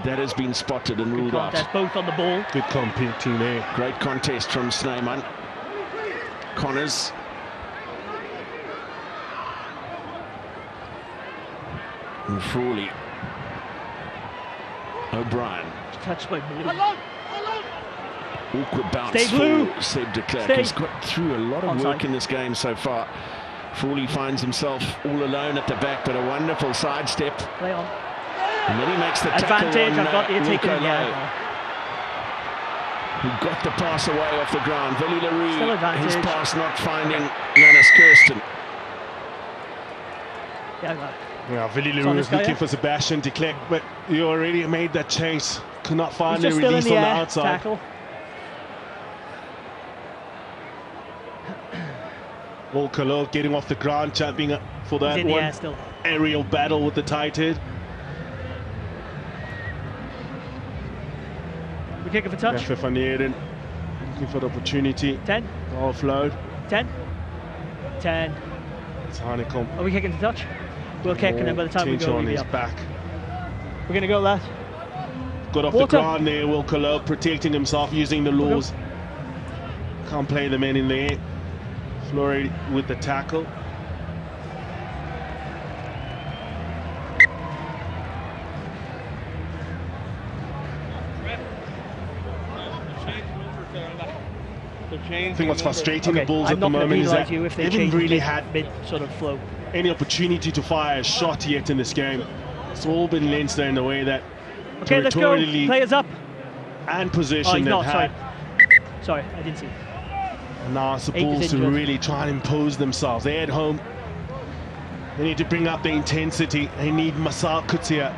Speaker 2: that has been spotted and ruled out.
Speaker 3: Both on the ball.
Speaker 1: Good competing there.
Speaker 2: Great contest from Snyman. Connors. And Frawley. O'Brien.
Speaker 3: Touched by Blue.
Speaker 2: Awkward bounce
Speaker 3: Blue.
Speaker 2: for Seb de Klerk. He's got through a lot of work in this game so far. Frawley finds himself all alone at the back, but a wonderful sidestep.
Speaker 3: Play on.
Speaker 2: And then he makes the
Speaker 3: advantage.
Speaker 2: tackle on
Speaker 3: I've got you taken
Speaker 2: Wilco, who got the pass away off the ground. Willie Roux, his pass not finding Kirsten.
Speaker 1: Yeah, Willie Roux is looking for Sebastian de Klerk, but he already made that chase. Could not find a release on the outside.
Speaker 3: Tackle.
Speaker 1: Wilco getting off the ground, jumping for that one aerial battle with the tight head.
Speaker 3: We kick it for touch.
Speaker 1: Van Heerden looking for the opportunity.
Speaker 3: 10.
Speaker 1: Offload.
Speaker 3: 10. 10.
Speaker 1: It's Hanekom.
Speaker 3: Are we kicking to touch? We'll kick, and then by the time we go,
Speaker 1: on
Speaker 3: we'll
Speaker 1: his
Speaker 3: be up.
Speaker 1: back.
Speaker 3: We're going to go, lad.
Speaker 1: Got off the ground there, Wilco protecting himself using the laws. Can't play the men in the air. Flory with the tackle. I think what's frustrating the Bulls at the moment is that they haven't really had any opportunity to fire a shot yet in this game. It's all been Leinster in the way that
Speaker 3: territorially
Speaker 1: players
Speaker 3: up
Speaker 1: and position they've had.
Speaker 3: Sorry, I didn't see.
Speaker 1: Now it's the Bulls to really try and impose themselves. They're at home. They need to bring up the intensity. They need Marcell Coetzee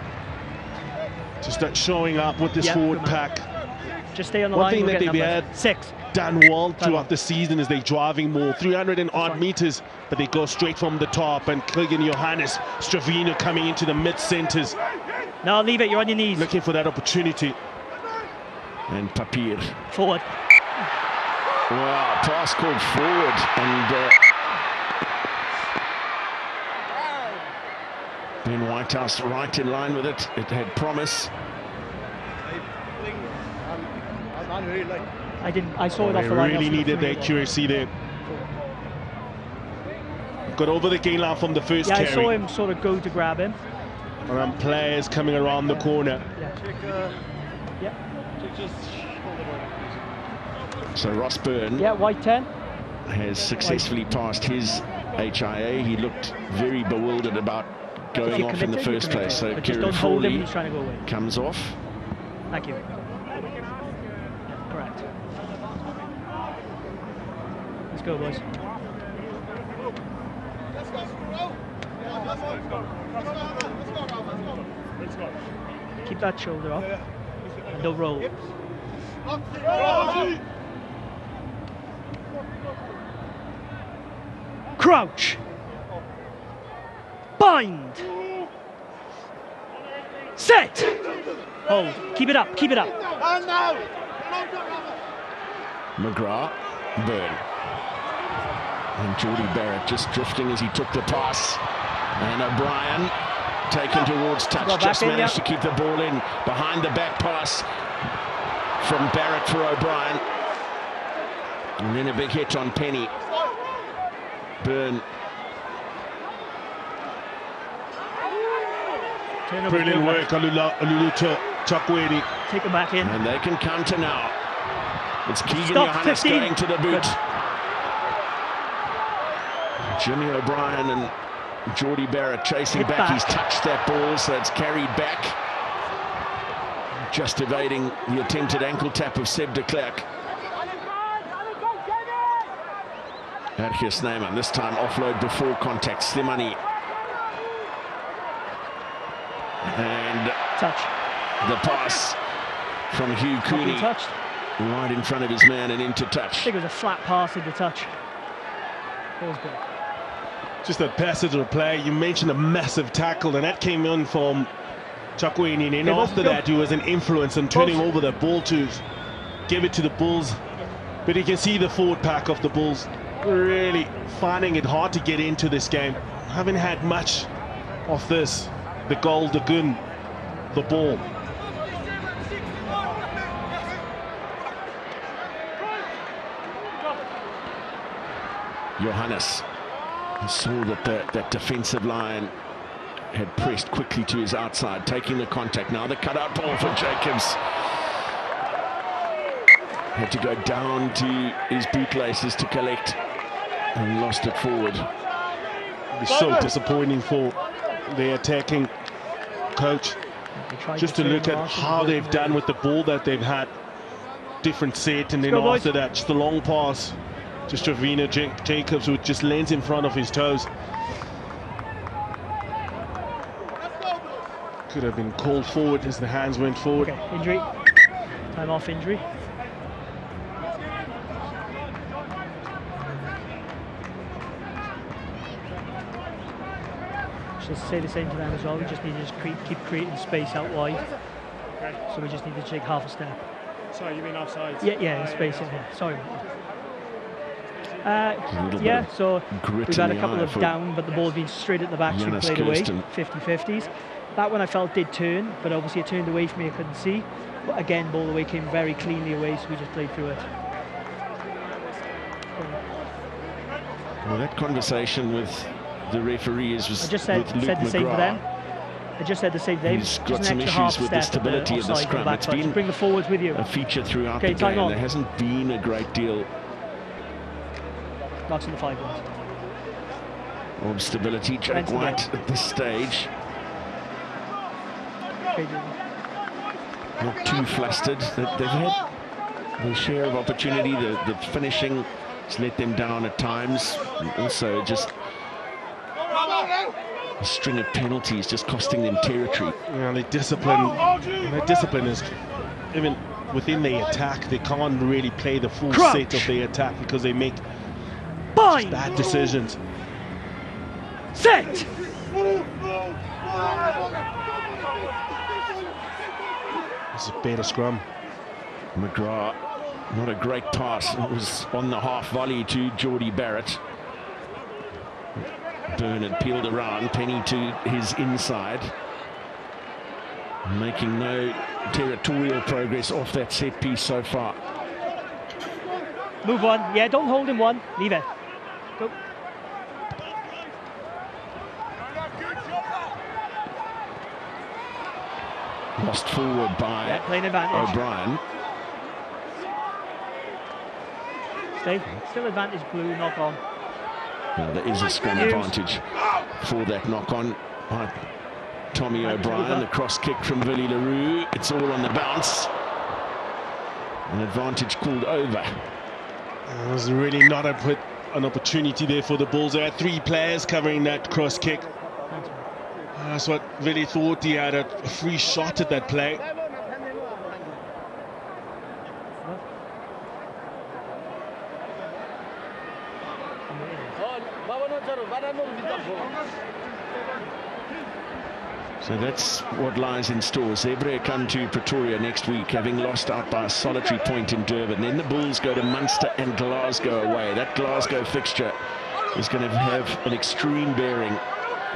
Speaker 1: to start showing up with this forward pack.
Speaker 3: Just stay on the
Speaker 1: line.
Speaker 3: One
Speaker 1: thing that they've had done well throughout the season is they're driving more, 300 and odd meters, but they go straight from the top. And Keagan, Johannes, Stravino coming into the mid-centres.
Speaker 3: No, leave it, you're on your knees.
Speaker 1: Looking for that opportunity.
Speaker 2: And Papier.
Speaker 3: Forward.
Speaker 2: Wow, pass called forward. And Ben Whitehouse right in line with it. It had promise.
Speaker 3: I saw it off the
Speaker 1: They
Speaker 3: line.
Speaker 1: really needed the accuracy there. Got over the gain line from the first carry.
Speaker 3: I saw him sort of go to grab him.
Speaker 1: And then players coming around the corner.
Speaker 3: Yeah.
Speaker 2: So Ross Byrne
Speaker 3: white 10.
Speaker 2: has successfully passed his HIA. He looked very bewildered about going off in the first place. So Kieran Foley comes off.
Speaker 3: Thank you. Correct. Let's go, boys. Keep that shoulder up and don't roll. Crouch. Bind. Set. Hold. Keep it up. Keep it up.
Speaker 2: McGrath, Byrne. And Geordie Barrett just drifting as he took the pass. And O'Brien taken towards touch. Just managed to keep the ball in. Behind the back pass from Barrett for O'Brien. And then a big hit on Penny. Byrne.
Speaker 1: Brilliant work, Alulutho, Tshakweni.
Speaker 3: Take him back in.
Speaker 2: And they can counter now. It's Keagan Johannes going to the boot. Jimmy O'Brien and Geordie Barrett chasing back. He's touched that ball, so it's carried back. Just evading the attempted ankle tap of Seb de Klerk. Snyman, this time offload before contact. Slimani. And
Speaker 3: touch.
Speaker 2: The pass from Hugh Cooney. Right in front of his man and into touch.
Speaker 3: I think it was a flat pass into touch. That was good.
Speaker 1: Just a passage of play. You mentioned a massive tackle, and that came in from Tshakweni. And after that, he was an influence in turning over the ball to give it to the Bulls. But you can see the forward pack of the Bulls really finding it hard to get into this game. Haven't had much of this. The goal, the gun, the ball.
Speaker 2: Johannes saw that that defensive line had pressed quickly to his outside, taking the contact. Now the cutout ball for Jacobs. Had to go down to his bootlaces to collect and lost it forward.
Speaker 1: It'd be so disappointing for the attacking coach. Just to look at how they've done with the ball that they've had. Different set, and then after that, just a long pass to Stravino Jacobs, who just lands in front of his toes. Could have been called forward as the hands went forward.
Speaker 3: Okay, injury. Time off injury. Just say the same to them as well. We just need to just keep creating space out wide. Okay. So we just need to take half a step.
Speaker 5: Sorry, you mean offside?
Speaker 3: Yeah, space in here. Sorry. Yeah, so we've had a couple of down, but the ball being straight at the back, so we played away, 50-50s. That one I felt did turn, but obviously it turned away from me, I couldn't see. But again, ball away came very cleanly away, so we just played through it.
Speaker 2: Well, that conversation with the referees was
Speaker 3: I just said the same to them. I just said the same thing.
Speaker 2: He's got some issues with the stability of the scrum.
Speaker 3: It's been
Speaker 2: bring
Speaker 3: the forwards with you.
Speaker 2: A feature throughout the game. There hasn't been a great deal
Speaker 3: in the 5 ones.
Speaker 2: Of stability. Jack White at this stage. Not too flustered. They've had their share of opportunity. The finishing has let them down at times. And also just a string of penalties just costing them territory.
Speaker 1: Yeah, their discipline is, even within the attack, they can't really play the full set of their attack because they make bad decisions.
Speaker 3: Set!
Speaker 1: This is a better scrum.
Speaker 2: McGrath, not a great pass. It was on the half volley to Geordie Barrett. Byrne had peeled around, Penny to his inside. Making no territorial progress off that set piece so far.
Speaker 3: Move on. Yeah, don't hold him one. Leave it. Go.
Speaker 2: Lost forward by
Speaker 3: playing advantage.
Speaker 2: O'Brien.
Speaker 3: Still advantage Blue, knock on.
Speaker 2: Well, there is a scrum advantage for that knock on by Tommy O'Brien. The cross kick from Willie Roux. It's all on the bounce. An advantage called over.
Speaker 1: It was really not an opportunity there for the Bulls. They had 3 players covering that cross kick. That's what Willie thought. He had a free shot at that play.
Speaker 2: So that's what lies in store. Zebre come to Pretoria next week, having lost out by a solitary point in Durban. Then the Bulls go to Munster and Glasgow away. That Glasgow fixture is going to have an extreme bearing,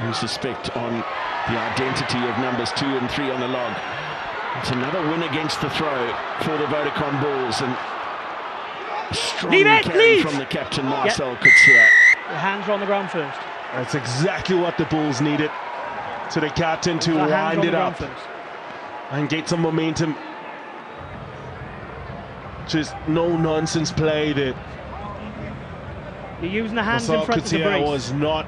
Speaker 2: we suspect, on the identity of numbers 2 and 3 on the log. It's another win against the throw for the Vodacom Bulls, and a strong carry from the captain, Marcell Coetzee.
Speaker 3: The hands are on the ground first.
Speaker 1: That's exactly what the Bulls needed. To the captain to wind it up and get some momentum. Just no nonsense play there.
Speaker 3: You're using the hands in front of the brace.
Speaker 1: Was not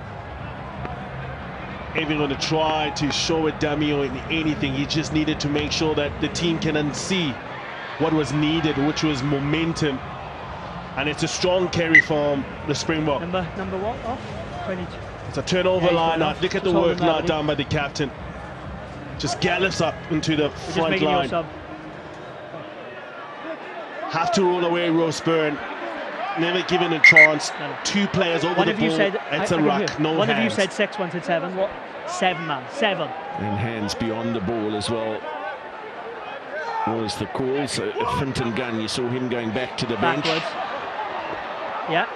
Speaker 1: even going to try to show a dummy or anything. He just needed to make sure that the team can see what was needed, which was momentum. And it's a strong carry from the Springbok.
Speaker 3: Number what off? 22.
Speaker 1: It's a turnover line out. Look at the work now done by the captain. Just gallops up into the front line. Have to roll away Roseburn. Never given a chance. No. 2 players over the ball. It's a ruck. No hands.
Speaker 3: One of you said 6 wanted 7. What? 7, man. 7.
Speaker 2: And hands beyond the ball as well was the call. So Finton Gunn, you saw him going back to the bench.
Speaker 3: Yeah.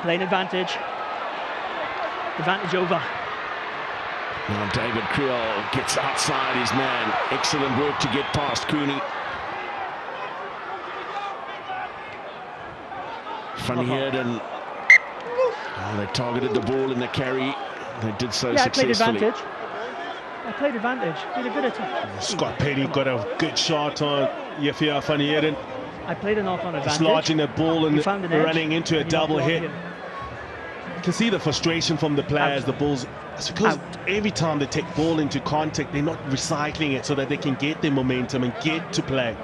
Speaker 3: Playing advantage. Advantage over.
Speaker 2: Now David Kriel gets outside his man. Excellent work to get past Cooney. Van Heerden. Oh, they targeted the ball in the carry. They did so successfully.
Speaker 3: I played advantage. Did a bit of time.
Speaker 1: Scott Petty got a good shot on Yefia Van Heerden.
Speaker 3: I played a knock on advantage.
Speaker 1: Dislodging the ball and running into a double hit. You can see the frustration from the players, the Bulls. It's because every time they take ball into contact, they're not recycling it so that they can get their momentum and get to play.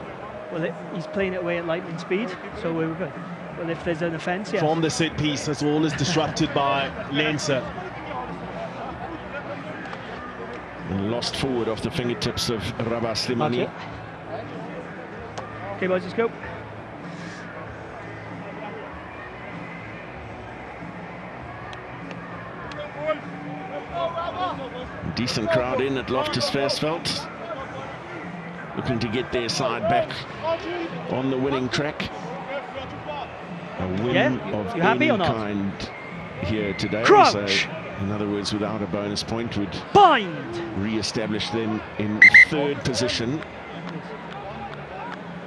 Speaker 3: Well, he's playing it away at lightning speed, so we're good. Well, if there's an offence, yes.
Speaker 1: From the set piece, as all is disrupted by Leinster.
Speaker 2: And lost forward off the fingertips of Rabah Slimani.
Speaker 3: Okay, boys, let's go.
Speaker 2: Decent crowd in at Loftus Versfeld, looking to get their side back on the winning track. A win of any kind here today.
Speaker 3: Crouch.
Speaker 2: So, in other words, without a bonus point, would re-establish them in 3rd position,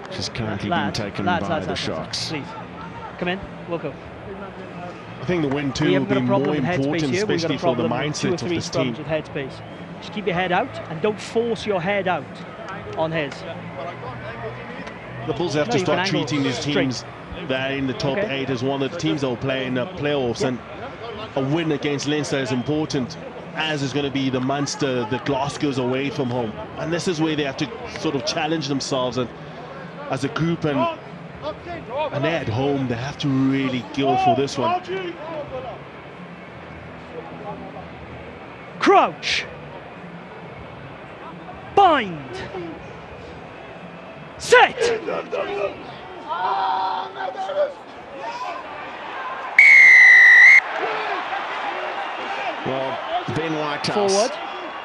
Speaker 2: which is currently being taken by the Sharks.
Speaker 3: Please, come in, Wilco.
Speaker 1: I think the win too will be more important, especially for the mindset of this team.
Speaker 3: With headspace. Just keep your head out and don't force your head out on his.
Speaker 1: The Bulls have to start treating these teams that are in the top 8 as one of the teams that will play in the playoffs, and a win against Leinster is important, as is going to be the Munster, the Glasgow's away from home, and this is where they have to sort of challenge themselves and as a group, and they're at home. They have to really go for this one.
Speaker 3: Crouch. Bind. Set.
Speaker 2: Well, Ben Whitehouse
Speaker 3: forward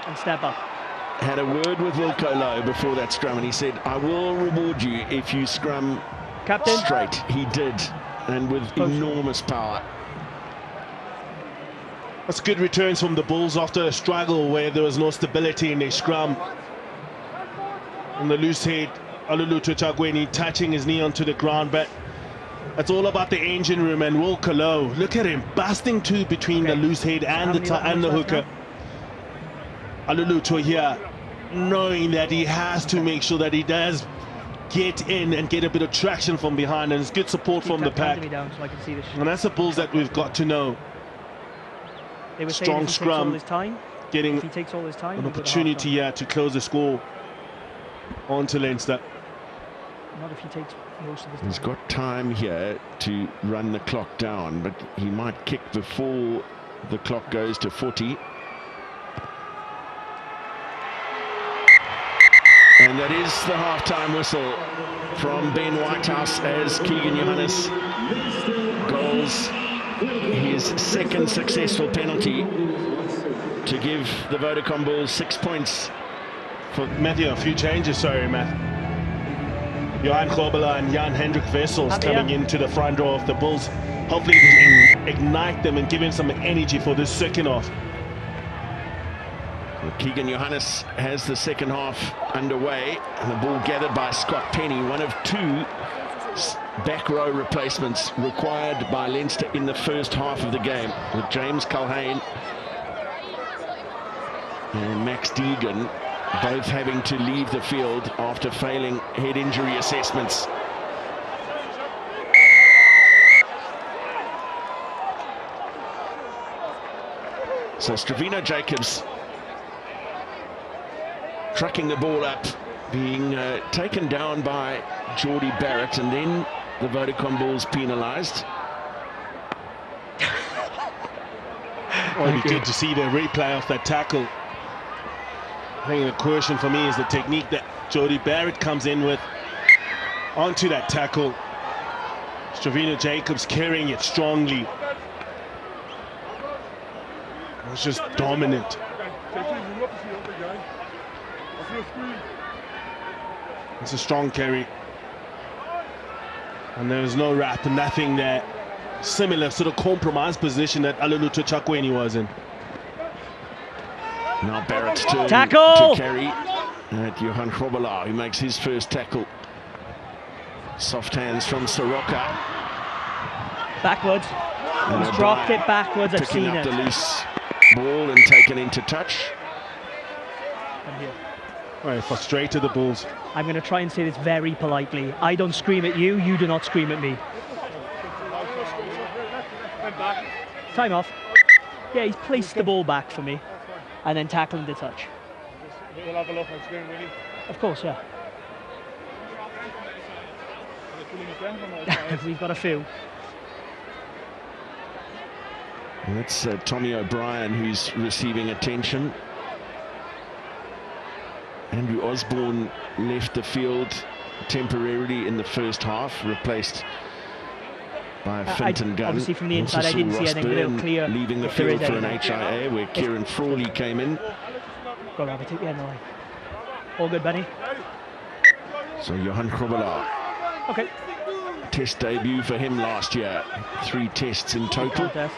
Speaker 3: and step up.
Speaker 2: Had a word with Wilco Louw before that scrum, and he said, "I will reward you if you scrum
Speaker 3: Captain
Speaker 2: straight." He did, and with enormous power.
Speaker 1: That's good returns from the Bulls after a struggle where there was no stability in their scrum. on the loose head. Alulutho Tshakweni touching his knee onto the ground, but it's all about the engine room. And Wilco, look at him busting two between the loose head and the hooker. Alulutho here, knowing that he has to make sure that he does get in and get a bit of traction from behind, and it's good support from the pack. And that's the Bulls that we've got to know.
Speaker 3: They were
Speaker 1: strong scrum, getting
Speaker 3: he takes all his time,
Speaker 1: an opportunity here to close the score onto Leinster.
Speaker 3: Not if he takes most of his time.
Speaker 2: He's got time here to run the clock down, but he might kick before the clock goes to 40. And that is the half-time whistle from Ben Whitehouse as Keagan Johannes goals his second successful penalty to give the Vodacom Bulls 6 points.
Speaker 1: For Matthew, a few changes, sorry, Matt. Johannes and Jan-hendrik Versfeld coming into the front row of the Bulls. Hopefully they can ignite them and give him some energy for this second half.
Speaker 2: So Keagan Johannes has the second half underway, and the ball gathered by Scott Penny, one of two back row replacements required by Leinster in the first half of the game, with James Culhane and Max Deegan both having to leave the field after failing head injury assessments. So Stravino Jacobs trucking the ball up, being taken down by Jordie Barrett, and then the Vodacom Bulls penalised.
Speaker 1: Well, it'd be good to see the replay of that tackle. I think the question for me is the technique that Jordie Barrett comes in with onto that tackle. Stravino Jacobs carrying it strongly. It was just dominant. It's a strong carry. And there's no wrap, nothing there. Similar sort of compromised position that Alulutho Tshakweni was in.
Speaker 2: Now Barrett's turn
Speaker 3: tackle
Speaker 2: to carry at Johan Grobbelaar, who makes his first tackle. Soft hands from Soroka.
Speaker 3: Backwards. He's dropped it backwards. I've seen it.
Speaker 2: Picking up the loose ball and taken into touch.
Speaker 1: Right, frustrated the Bulls.
Speaker 3: I'm going to try and say this very politely. I don't scream at you, you do not scream at me. Time off. Yeah, he's placed the ball back for me and then tackling the touch.
Speaker 5: We'll have a look on screen, Willie.
Speaker 3: Of course, yeah. We've got a few.
Speaker 2: That's Tommy O'Brien who's receiving attention. Andrew Osborne left the field temporarily in the first half, replaced by Finton Gunn.
Speaker 3: Obviously from the inside I didn't see anything, but it'll clear.
Speaker 2: Leaving the field for an HIA where Kieran Frawley came in.
Speaker 3: Go Rabbit, take the end of the line. All good, Benny.
Speaker 2: So Johan Grobbelaar.
Speaker 3: Okay.
Speaker 2: Test debut for him last year. 3 tests in total.
Speaker 3: Nope.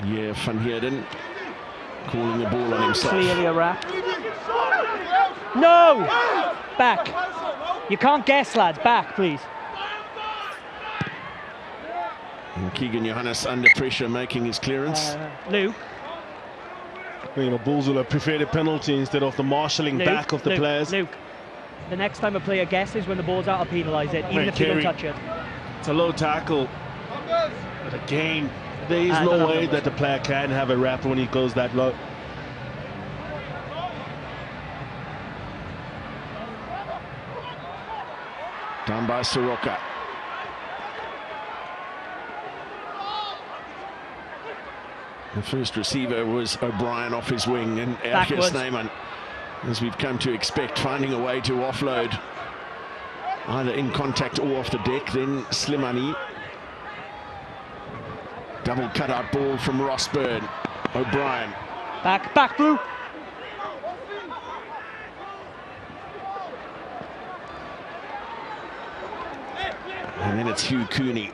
Speaker 2: Yeah, Van Heerden calling the ball on himself.
Speaker 3: Clearly a wrap. No! Back. You can't guess, lads. Back, please.
Speaker 2: And Keagan Johannes under pressure making his clearance.
Speaker 3: Louw.
Speaker 1: I think the Bulls will have preferred a penalty instead of the marshalling back of the players.
Speaker 3: Luke, the next time a player guesses when the ball's out, I'll penalise it, even if they don't touch it.
Speaker 1: It's a low tackle. But again, there is no way that the player can have a wrap when he goes that low.
Speaker 2: Down by Soroka. The first receiver was O'Brien off his wing, and out here Snyman, as we've come to expect, finding a way to offload either in contact or off the deck. Then Slimani. Double cutout ball from Rossburn. O'Brien.
Speaker 3: Back, Roux.
Speaker 2: And then it's Hugh Cooney,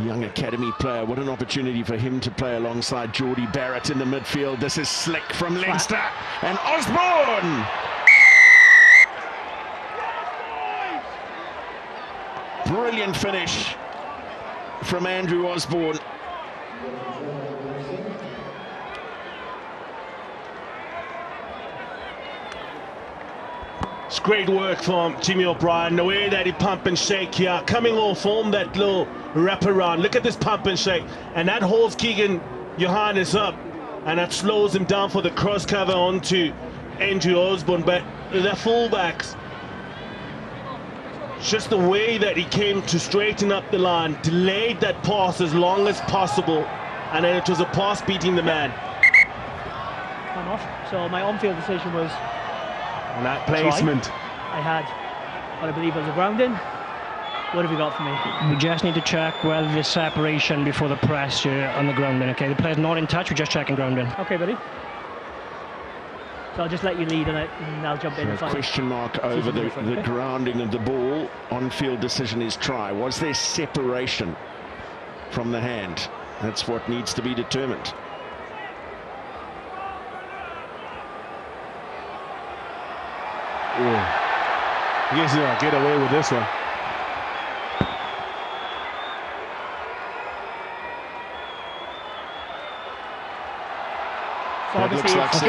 Speaker 2: young academy player. What an opportunity for him to play alongside Jordie Barrett in the midfield. This is slick from Leinster, and Osborne Brilliant finish from Andrew Osborne.
Speaker 1: It's great work from Jimmy O'Brien, the way that he pump and shake here, coming off from that little wraparound. Look at this pump and shake, and that holds Keagan Johannes up, and that slows him down for the cross cover onto Andrew Osborne. But the fullbacks, just the way that he came to straighten up the line, delayed that pass as long as possible, and then it was a pass beating the man.
Speaker 3: I'm off. So my on-field decision was.
Speaker 1: And that placement.
Speaker 3: I had what I believe was a grounding. What have you got for me?
Speaker 4: We just need to check whether there's separation before the press on the grounding. Okay, the player's not in touch, we're just checking grounding.
Speaker 3: Okay, buddy. So I'll just let you lead on it and I'll jump in.
Speaker 2: So a question mark over the grounding of the ball. On-field decision is try. Was there separation from the hand? That's what needs to be determined.
Speaker 1: I guess he'll get away with this one.
Speaker 3: So obviously it's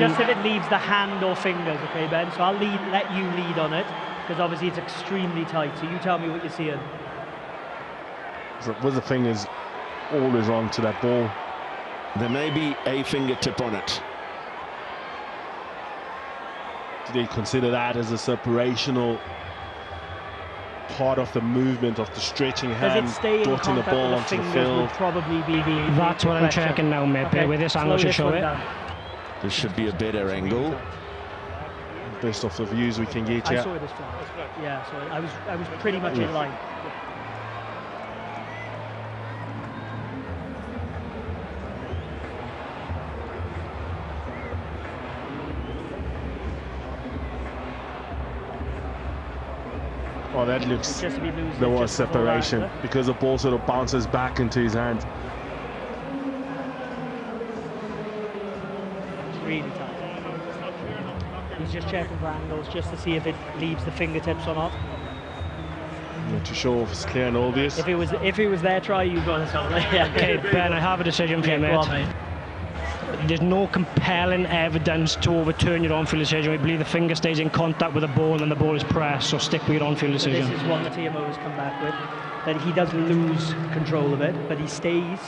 Speaker 3: just if it leaves the hand or fingers, okay, Ben? So I'll let you lead on it, because obviously it's extremely tight. So you tell me what you're seeing.
Speaker 1: Was the fingers always on to that ball?
Speaker 2: There may be a fingertip on it.
Speaker 1: Do they consider that as a separational part of the movement of the stretching hand, dotting the ball onto the field?
Speaker 3: Probably be
Speaker 4: That's what I'm checking now, mate. Okay. With this angle should show it.
Speaker 2: There should be a better angle.
Speaker 1: Best of the views we can get here.
Speaker 3: I saw it as flat. Yeah, so I was pretty much in line.
Speaker 1: Oh, that looks, there was separation because the ball sort of bounces back into his hand.
Speaker 3: It's really tight. He's just checking for angles just to see if it leaves the fingertips or not.
Speaker 1: Not too sure if it's clear and obvious.
Speaker 3: If it was their try, you got it on. Yeah.
Speaker 4: Okay, Ben, I have a decision for you, mate. There's no compelling evidence to overturn your on-field decision. We believe the finger stays in contact with the ball and the ball is pressed, so stick with your on-field decision.
Speaker 3: This is what the TMO has come back with, that he does lose control of it, but he stays,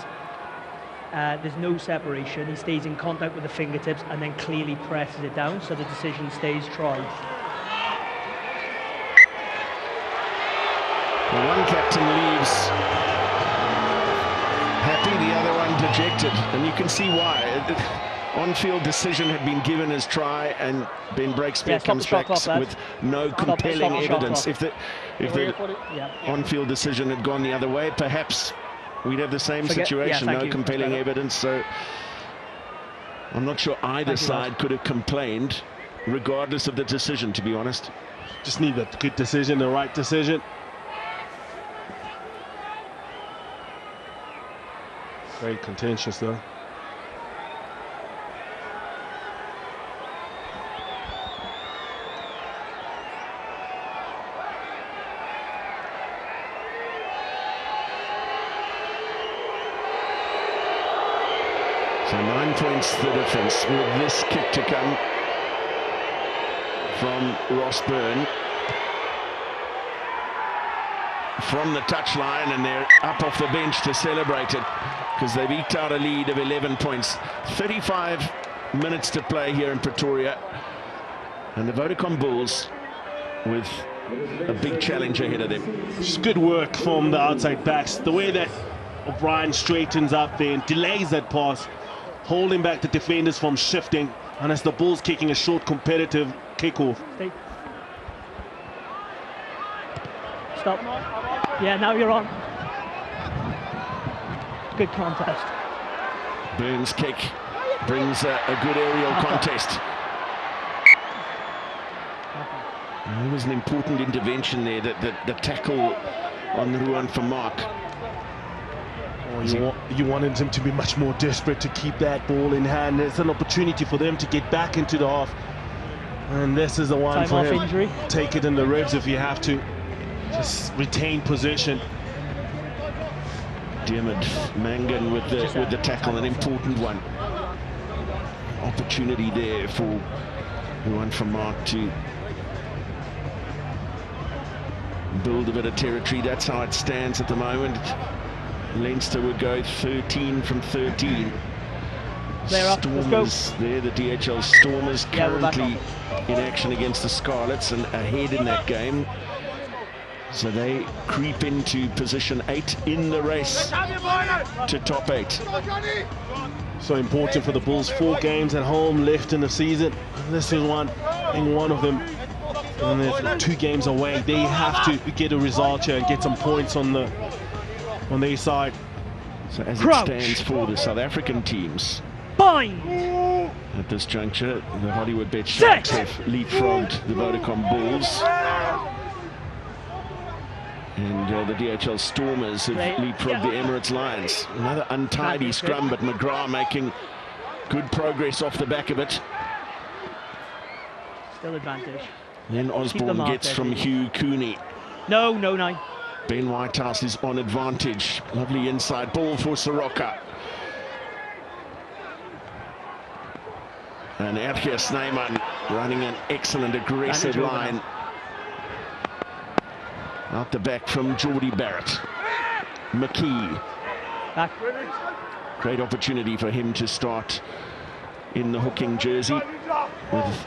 Speaker 3: there's no separation, he stays in contact with the fingertips and then clearly presses it down, so the decision stays try.
Speaker 2: Well, one captain leaves happy, the other one dejected, and you can see why. On-field decision had been given as try, and Ben Breakspear comes back with no compelling evidence. If the on-field decision had gone the other way, perhaps we'd have the same situation. No compelling evidence. So I'm not sure either side could have complained, regardless of the decision, to be honest.
Speaker 1: Just need a good decision, the right decision. Very contentious though.
Speaker 2: So 9 points the difference with this kick to come from Ross Byrne. From the touchline, and they're up off the bench to celebrate it because they've eked out a lead of 11 points. 35 minutes to play here in Pretoria, and the Vodacom Bulls with a big challenge ahead of them.
Speaker 1: Just good work from the outside backs. The way that O'Brien straightens up there and delays that pass, holding back the defenders from shifting, and as the Bulls kicking a short competitive kickoff.
Speaker 3: Stop. Yeah, now you're on. Good contest.
Speaker 2: Burns' kick brings a good aerial contest. There was an important intervention there, the tackle on Ruan Vermaak.
Speaker 1: You wanted him to be much more desperate to keep that ball in hand. It's an opportunity for them to get back into the half. And this is the one for him.
Speaker 3: Injury.
Speaker 1: Take it in the ribs if you have to. just retain possession.
Speaker 2: Diarmid Mangan with the tackle, an important one. Opportunity there for Ruan Vermaak to build a bit of territory. That's how it stands at the moment. Leinster would go 13 from 13. Stormers there, the DHL Stormers currently in action against the Scarlets and ahead in that game. So they creep into position 8 in the race to top 8.
Speaker 1: So important for the Bulls. 4 games at home left in the season. This is one of them. And they're 2 games away. They have to get a result here and get some points on their side.
Speaker 2: So as it stands for the South African teams, at this juncture, the Hollywood Bet Sharks have leapfrogged the Vodacom Bulls. And the DHL Stormers have leapfrogged the Emirates Lions. Another untidy scrum, but McGrath making good progress off the back of it.
Speaker 3: Still advantage.
Speaker 2: Then Osborne gets from Hugh Cooney.
Speaker 3: No.
Speaker 2: Ben Whitehouse is on advantage. Lovely inside ball for Soroka. And Akker Snyman running an excellent aggressive line. Out the back from Geordie Barrett. McKee.
Speaker 3: Back.
Speaker 2: Great opportunity for him to start in the hooking jersey with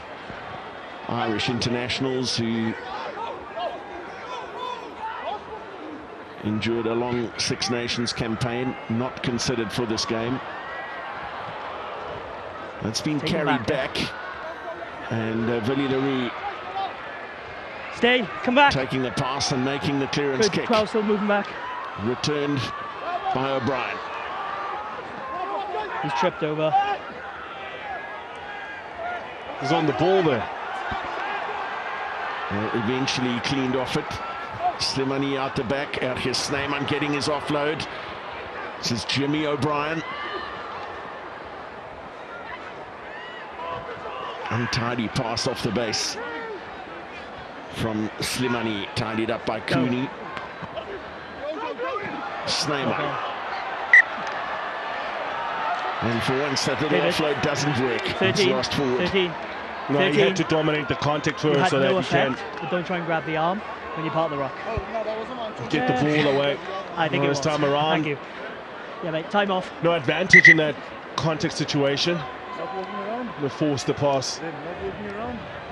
Speaker 2: Irish internationals who endured a long Six Nations campaign, not considered for this game. That's been carried back. And Willie Roux
Speaker 3: come back.
Speaker 2: Taking the pass and making the clearance kick.
Speaker 3: Kriel still moving back.
Speaker 2: Returned by O'Brien.
Speaker 3: He's tripped over.
Speaker 1: He's on the ball there.
Speaker 2: Eventually cleaned off it. Slimani out the back. Out here, Snyman getting his offload. This is Jimmy O'Brien. Untidy pass off the base from Slimani, tidied up by Cooney. Snyman. And for once that little offload doesn't work.
Speaker 3: 13,
Speaker 2: it's lost forward.
Speaker 3: 13.
Speaker 1: No, 13. You had to dominate the contact first so that you can.
Speaker 3: But don't try and grab the arm when you part the rock.
Speaker 1: Get the ball away.
Speaker 3: I think it was.
Speaker 1: Time around.
Speaker 3: Thank you. Yeah, mate, time off.
Speaker 1: No advantage in that contact situation. The Vorster pass.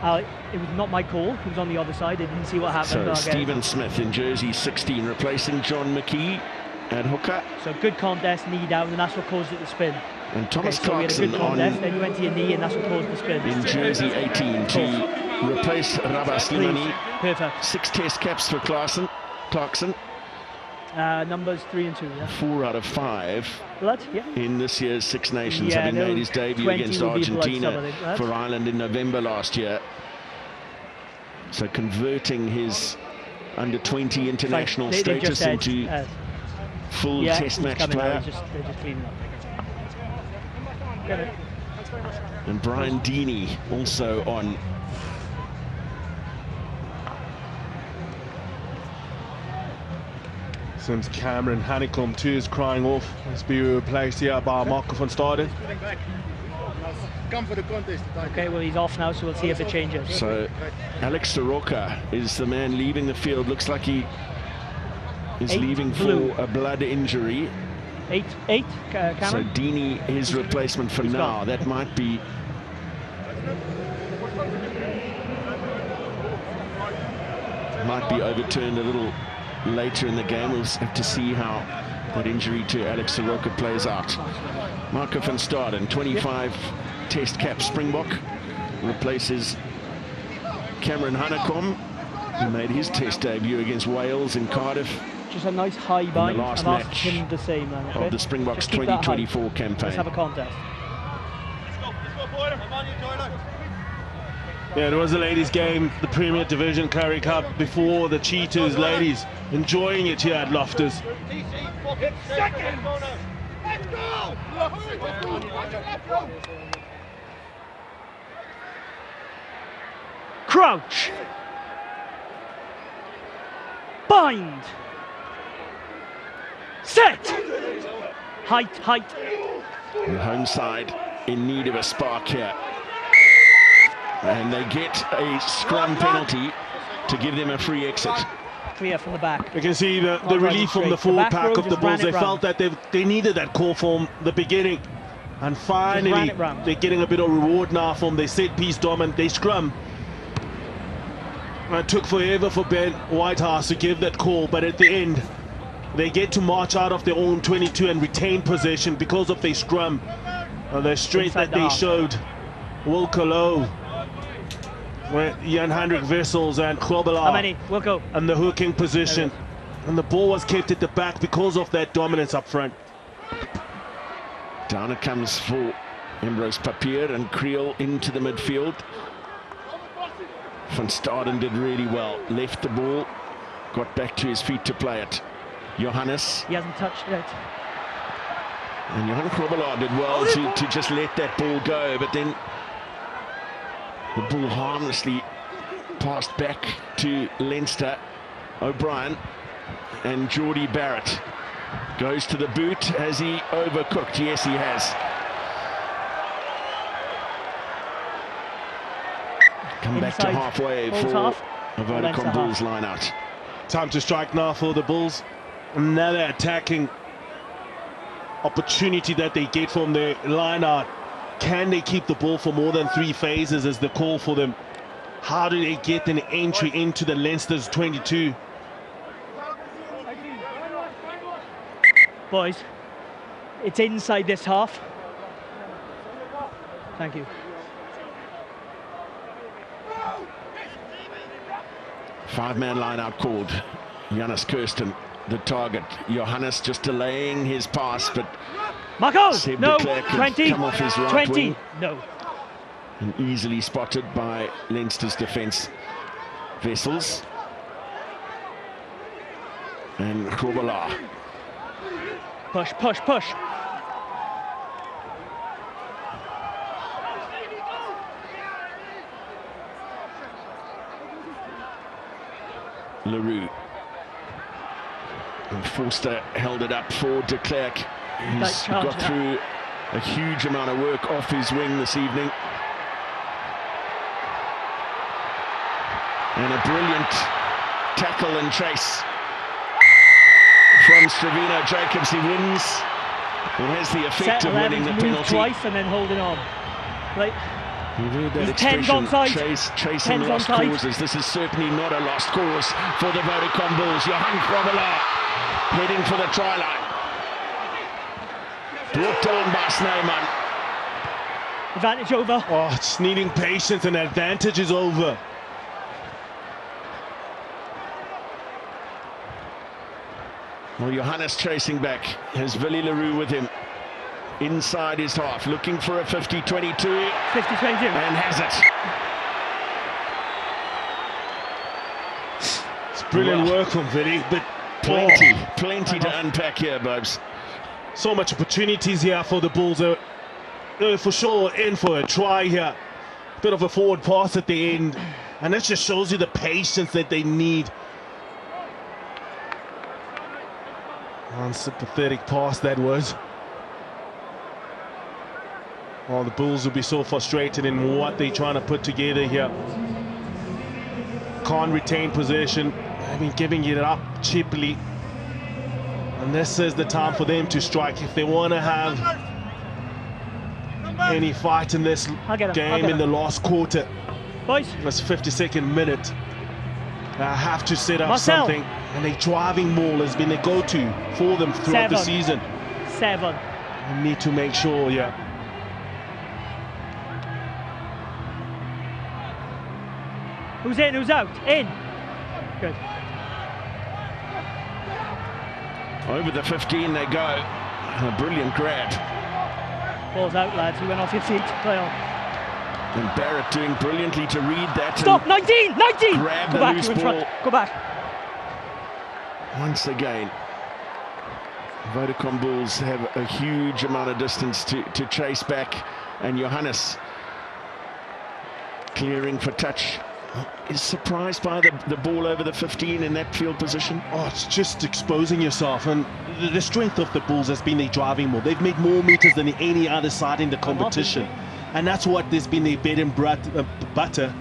Speaker 3: It was not my call. He was on the other side. I didn't see what happened.
Speaker 2: So Stephen Smith in jersey 16 replacing John McKee at hooker.
Speaker 3: So good contest, knee down, and that's what caused it to spin.
Speaker 2: And Thomas
Speaker 3: so we had a good
Speaker 2: Clarkson
Speaker 3: contest, then you went to your knee, and that's what caused the spin.
Speaker 2: In jersey 18 to replace Rabah Slimani.
Speaker 3: Perfect.
Speaker 2: 6 test caps for Clarkson.
Speaker 3: Numbers 3 and 2, yeah.
Speaker 2: 4 out of 5 in this year's Six Nations, having made his debut against Argentina for Ireland in November last year. So converting his under-20 international status into full test match player.
Speaker 3: They're just cleaning up.
Speaker 2: And Brian Deeney also on.
Speaker 1: Since Cameron Hanekom too is crying off. Let's be replaced here by Marco van Staden.
Speaker 3: Okay, well he's off now, so we'll see if it changes.
Speaker 2: So Alex Soroka is the man leaving the field. Looks like he is leaving for a blood injury.
Speaker 3: 8, Cameron.
Speaker 2: So Deeney, his replacement for now. That might be overturned a little later in the game. We'll have to see how that injury to Alex Soroka plays out. Marco van Staden, 25 test cap Springbok, replaces Cameron Hanekom, who made his test debut against Wales in Cardiff.
Speaker 3: Just a nice high bind.
Speaker 2: The last match
Speaker 3: him the same, man, okay?
Speaker 2: of the Springboks 2024 campaign.
Speaker 3: Let's have a contest.
Speaker 1: Yeah, it was a ladies' game, the Premier Division Currie Cup before the Cheetahs ladies. Enjoying it here at Loftus.
Speaker 3: Crouch. Wind. Set. Height.
Speaker 2: The home side in need of a spark here. And they get a scrum penalty to give them a free exit.
Speaker 3: Clear from the back.
Speaker 1: You can see the relief from the forward pack of the Bulls. They felt that they needed that call from the beginning. And finally, they're getting a bit of reward now from their set-piece dominant. They scrum. It took forever for Ben Whitehouse to give that call, but at the end, they get to march out of their own 22 and retain possession because of their scrum. The strength that they showed. Wilco, Jan-hendrik Wessels and
Speaker 3: How many? Wilco.
Speaker 1: And the hooking position. And the ball was kept at the back because of that dominance up front.
Speaker 2: Down it comes for Embrose, Papier and Kriel into the midfield. Van Staden did really well. Left the ball, got back to his feet to play it. Johannes.
Speaker 3: He hasn't touched it.
Speaker 2: And Johannes did well to just let that ball go, but then the ball harmlessly passed back to Leinster. O'Brien and Geordie Barrett goes to the boot. Has he overcooked? Yes, he has. Come back to halfway for a Vodacom Bulls line out.
Speaker 1: Time to strike now for the Bulls. Another attacking opportunity that they get from their line out. Can they keep the ball for more than 3 phases is the call for them. How do they get an entry into the Leinster's 22?
Speaker 3: Boys, it's inside this half. Thank you.
Speaker 2: 5-man line out called. Johannes Kirsten, the target. Johannes just delaying his pass, but
Speaker 3: Marco, no,
Speaker 2: Klerk
Speaker 3: 20,
Speaker 2: come off his right
Speaker 3: 20,
Speaker 2: wing.
Speaker 3: no.
Speaker 2: And easily spotted by Leinster's defence. Wessels. And Krobala.
Speaker 3: Push.
Speaker 2: Louw. And Vorster held it up for de Klerk. He's got through a huge amount of work off his wing this evening. And a brilliant tackle and chase from Stravino. Jacobs, he wins. It has the effect of winning the penalty.
Speaker 3: Twice and then holding on. Right.
Speaker 2: You've heard that expression, chasing lost causes. This is certainly not a lost cause for the Vodacom Bulls. Johan Krobala heading for the try line. Brought down by Snyman.
Speaker 3: Advantage over.
Speaker 1: Oh, it's needing patience, and advantage is over.
Speaker 2: Well, Johannes chasing back. Has Willie Louw with him. Inside his half, looking for a 50-22.
Speaker 3: 50-22.
Speaker 2: And has
Speaker 1: it. It's brilliant work from Willie, but
Speaker 2: plenty to unpack here, Bobs.
Speaker 1: So much opportunities here for the Bulls. For sure in for a try here. Bit of a forward pass at the end. And that just shows you the patience that they need. Unsympathetic pass that was. Oh, the Bulls will be so frustrated in what they're trying to put together here. Can't retain possession. I mean, giving it up cheaply. And this is the time for them to strike if they want to have any fight in this game in the last quarter.
Speaker 3: Boys.
Speaker 1: This 52nd minute. They have to set up
Speaker 3: Marcell.
Speaker 1: something. And a driving ball has been a go-to for them throughout the season.
Speaker 3: 7.
Speaker 1: You need to make sure, yeah.
Speaker 3: Who's in, who's out? In. Good.
Speaker 2: Over the 15 they go. A brilliant grab.
Speaker 3: Ball's out, lads. You went off your feet. Play on.
Speaker 2: And Barrett doing brilliantly to read that.
Speaker 3: Stop! 19!
Speaker 2: Grab
Speaker 3: Go
Speaker 2: the
Speaker 3: back,
Speaker 2: loose
Speaker 3: you're in
Speaker 2: ball.
Speaker 3: front. Go back.
Speaker 2: Once again, Vodacom Bulls have a huge amount of distance to chase back. And Johannes clearing for touch is surprised by the ball over the 15 in that field position.
Speaker 1: Oh, it's just exposing yourself, and the strength of the Bulls has been their driving more. They've made more meters than any other side in the competition, and that's what there's been their bread and butter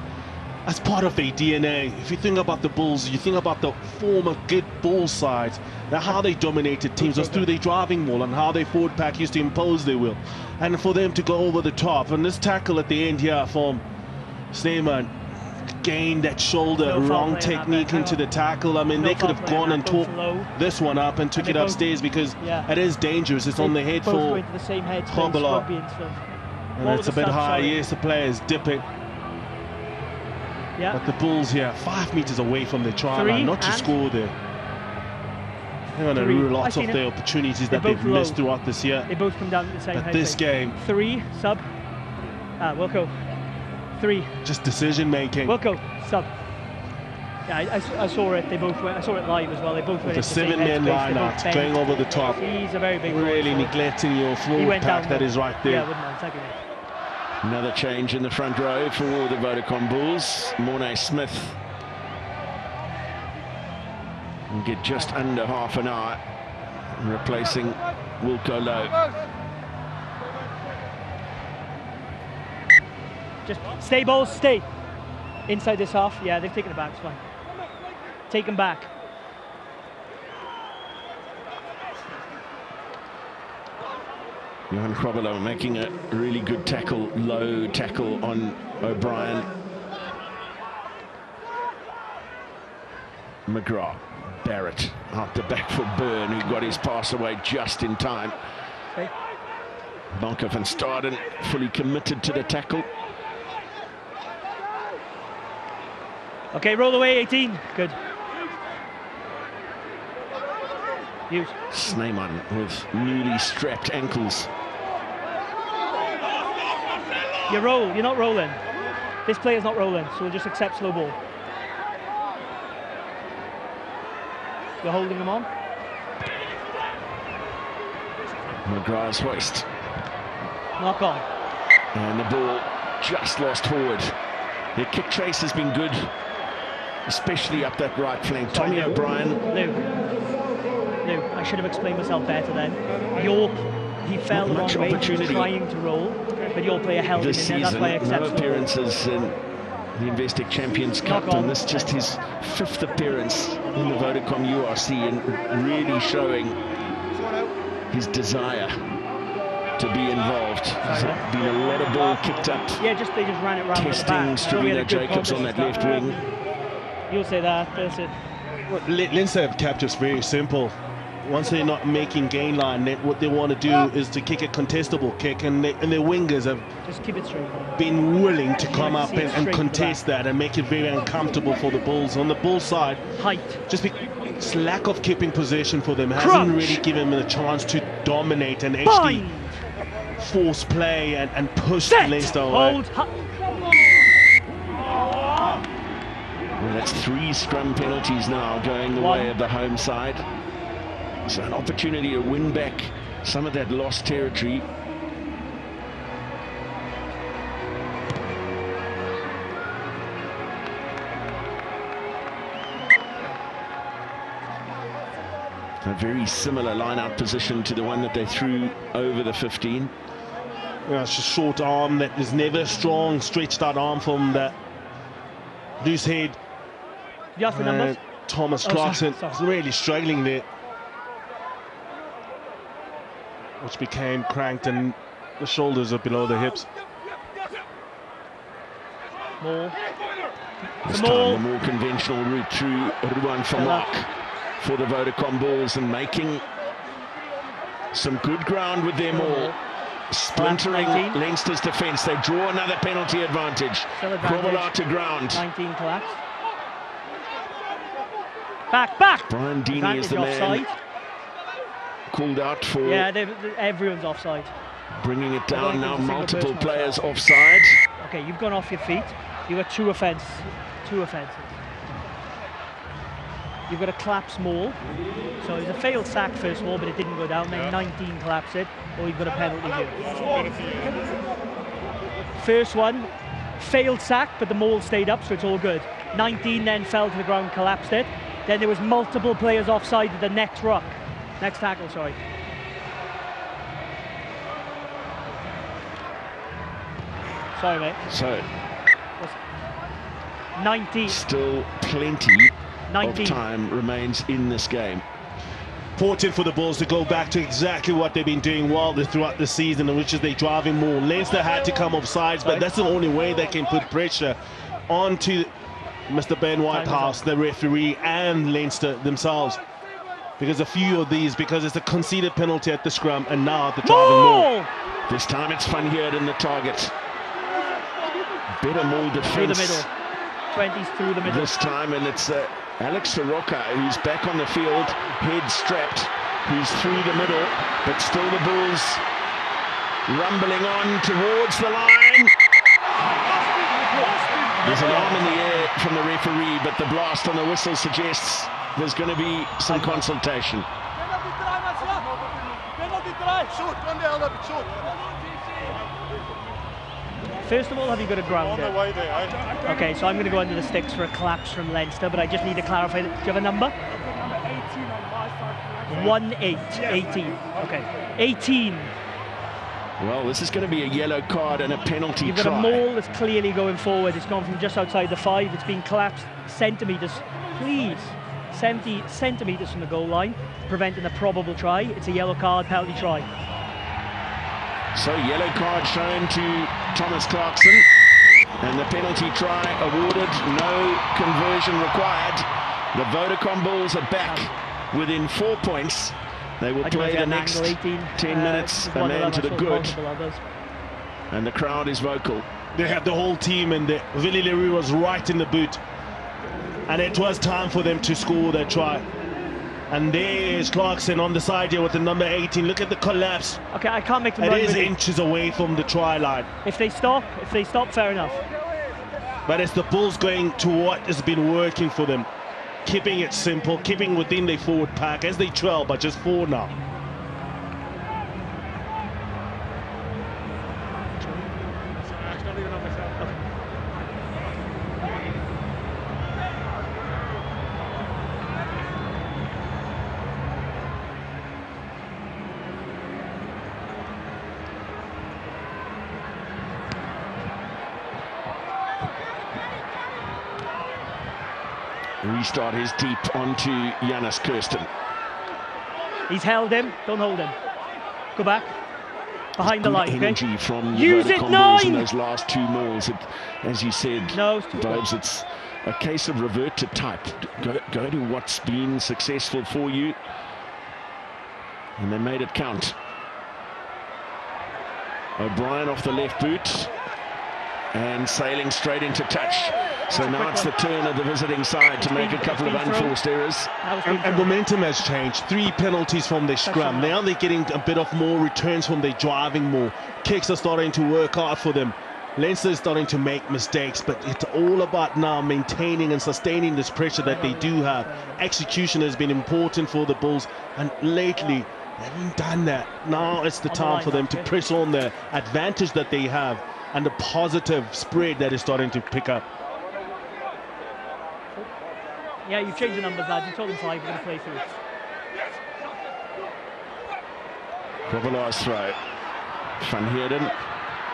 Speaker 1: as part of their DNA. If you think about the Bulls, you think about the former good Bulls sides, how they dominated teams was through their driving wall and how their forward pack used to impose their will. And for them to go over the top, and this tackle at the end here from Snyman, gained that shoulder, wrong technique into the tackle. I mean, they could have gone and talked this one up and took it upstairs, because it is dangerous. It's on the head for Hobolo. And it's a bit high. Yes, the player is dipping. But the Bulls here, 5 meters away from the try line, not to score there. They're going to rule lots of the opportunities that they've missed throughout this year.
Speaker 3: They both come down at the same height.
Speaker 1: This game,
Speaker 3: 3 sub. Wilco. 3.
Speaker 1: Just decision making.
Speaker 3: Wilco sub. Yeah, I saw it. They both went. I saw it live as well. They both went.
Speaker 1: The 7-man line out, going over the top.
Speaker 3: He's a very big.
Speaker 1: Really neglecting your forward pack that is right there.
Speaker 3: Yeah, wouldn't mind taking it.
Speaker 2: Another change in the front row for the Vodacom Bulls. Mornay Smith will get just under half an hour, replacing Wilco Louw.
Speaker 3: Just stay, balls, stay. Inside this half. Yeah, they've taken it back, it's fine. Take them back.
Speaker 2: Johan Krobelo making a really good tackle, low tackle on O'Brien. McGrath, Barrett out the back for Byrne, who got his pass away just in time.
Speaker 3: Okay.
Speaker 2: Banker van Staden fully committed to the tackle.
Speaker 3: Okay, roll away, 18. Good. Use.
Speaker 2: Snyman with newly strapped ankles.
Speaker 3: You roll, you're not rolling. This player's not rolling, so we'll just accept slow ball. You're holding them on.
Speaker 2: McGrath's hoist.
Speaker 3: Knock on.
Speaker 2: And the ball just lost forward. Their kick trace has been good, especially up that right flank. Tommy O'Brien.
Speaker 3: Louw, I should have explained myself better then. He fell the wrong way, he was trying to roll, but your player held
Speaker 2: this
Speaker 3: it in there. That's why I accept
Speaker 2: no appearances in the Investec Champions Cup, and this is just his 5th appearance in the Vodacom URC, and really showing his desire to be involved. There's been a lot of ball kicked up.
Speaker 3: Yeah, they just ran it round
Speaker 2: testing
Speaker 3: the back.
Speaker 2: Stravino Jacobs on that left wing.
Speaker 3: You'll say that, that's it.
Speaker 1: Well, Leinster have kept us very simple. Once they're not making gain line, what they want to do is to kick a contestable kick, and their wingers have
Speaker 3: just keep it straight,
Speaker 1: been willing to come up and contest that and make it very uncomfortable for the Bulls. On the Bulls side,
Speaker 3: height.
Speaker 1: Just this lack of keeping possession for them hasn't really given them a chance to dominate and actually force play and push Leinster away.
Speaker 2: Well, that's 3 scrum penalties now going the way of the home side. So an opportunity to win back some of that lost territory. A very similar line-out position to the one that they threw over the 15.
Speaker 1: Yeah, it's a short arm that is never strong, stretched out arm from that loose head.
Speaker 3: You ask the numbers?
Speaker 1: Thomas Clarkson is really struggling there, which became cranked, and the shoulders are below the hips.
Speaker 3: More.
Speaker 2: This time the more conventional route through Ruan Vermaak for the Vodacom Bulls, and making some good ground with their maul. Splintering Leinster's defence. They draw another penalty advantage. Krobelo to ground.
Speaker 3: 19 collapse. Back.
Speaker 2: Brian Deeney is the man called out for.
Speaker 3: Yeah, everyone's offside.
Speaker 2: Bringing it down now, multiple players offside.
Speaker 3: Okay, you've gone off your feet. You've got 2 offences. You've got a collapse maul. So it's a failed sack first of all, but it didn't go down. Then 19 collapse it, or you've got a penalty here. First one, failed sack, but the maul stayed up, so it's all good. 19 then fell to the ground, collapsed it. Then there was multiple players offside at the next ruck. Next tackle, sorry. Sorry, mate.
Speaker 2: So
Speaker 3: 19.
Speaker 2: Still plenty
Speaker 3: 19.
Speaker 2: of time remains in this game.
Speaker 1: Important for the Bulls to go back to exactly what they've been doing well throughout the season, in which is they driving more. Leinster had to come offsides, but that's the only way they can put pressure onto Mr. Ben Whitehouse, the referee, and Leinster themselves. Because a few of these, because it's a conceded penalty at the scrum, and now the driving more.
Speaker 2: This time it's Van Heerden the target. Better more defense.
Speaker 3: Through the middle. 20s through the middle.
Speaker 2: This time, and it's Alex Soroka, who's back on the field, head strapped, who's through the middle, but still the Bulls rumbling on towards the line. There's an arm in the air from the referee, but the blast on the whistle suggests there's going to be some consultation.
Speaker 3: First of all, have you got a ground?
Speaker 5: On the way there, eh?
Speaker 3: Okay, so I'm going to go under the sticks for a collapse from Leinster, but I just need to clarify. Do you have a number? 18. Okay, 18.
Speaker 2: Well, this is going to be a yellow card and a penalty
Speaker 3: You've got
Speaker 2: try.
Speaker 3: a maul that's clearly going forward. It's gone from just outside the 5. It's been collapsed centimetres, please. 70 centimetres from the goal line, preventing a probable try. It's a yellow card, penalty try.
Speaker 2: So yellow card shown to Thomas Clarkson, and the penalty try awarded, no conversion required. The Vodacom Bulls are back within 4 points. They will play the next 10 minutes, a man to the good, and the crowd is vocal.
Speaker 1: They had the whole team, and Willie was right in the boot, and it was time for them to score their try. And there's Clarkson on the side here with the number 18. Look at the collapse.
Speaker 3: Okay, I can't make them
Speaker 1: It
Speaker 3: run
Speaker 1: is
Speaker 3: with it.
Speaker 1: inches away from the try line.
Speaker 3: If they stop, fair enough.
Speaker 1: But it's the Bulls going to what has been working for them. Keeping it simple, keeping within their forward pack as they trail, but just 4 now.
Speaker 2: Restart is deep onto Johannes Kirsten.
Speaker 3: He's held him, don't hold him. Go back. Behind the line,
Speaker 2: energy
Speaker 3: okay?
Speaker 2: from
Speaker 3: Use
Speaker 2: the
Speaker 3: it,
Speaker 2: Vodacom Bulls in
Speaker 3: 9!
Speaker 2: those last 2 mauls. As you said,
Speaker 3: No,
Speaker 2: Dobes, it's a case of revert to type. Go to what's been successful for you. And they made it count. O'Brien off the left boot and sailing straight into touch. So now it's the turn of the visiting side to make a couple of unforced errors.
Speaker 1: And momentum has changed. 3 penalties from their scrum. Now they're getting a bit of more returns from their driving more. Kicks are starting to work out for them. Leinster is starting to make mistakes, but it's all about now maintaining and sustaining this pressure that they do have. Execution has been important for the Bulls, and lately they haven't done that. Now it's the time for them to press on the advantage that they have and the positive spread that is starting to pick up.
Speaker 3: Yeah, you've changed the numbers, lads. You told them 5, we're going to play through.
Speaker 2: Provolars throw. Van Heerden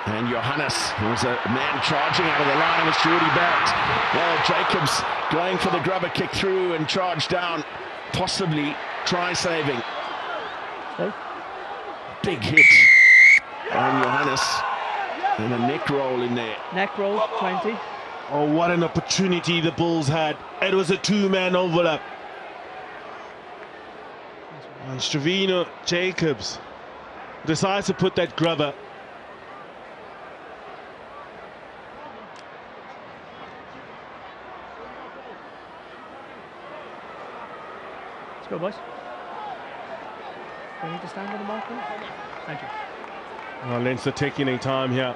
Speaker 2: and Johannes. There was a man charging out of the line, and it's already backed. Well, Jacobs going for the grubber kick through and charge down. Possibly try saving.
Speaker 3: Okay.
Speaker 2: Big hit on Johannes. And a neck roll in there.
Speaker 3: Neck roll, 20.
Speaker 1: Oh, what an opportunity the Bulls had. It was a 2-man overlap. And Stravino Jacobs decides to put that grubber.
Speaker 3: Let's go, boys. Do I need to stand on the marker? Thank you.
Speaker 1: Oh, Leinster taking their time here.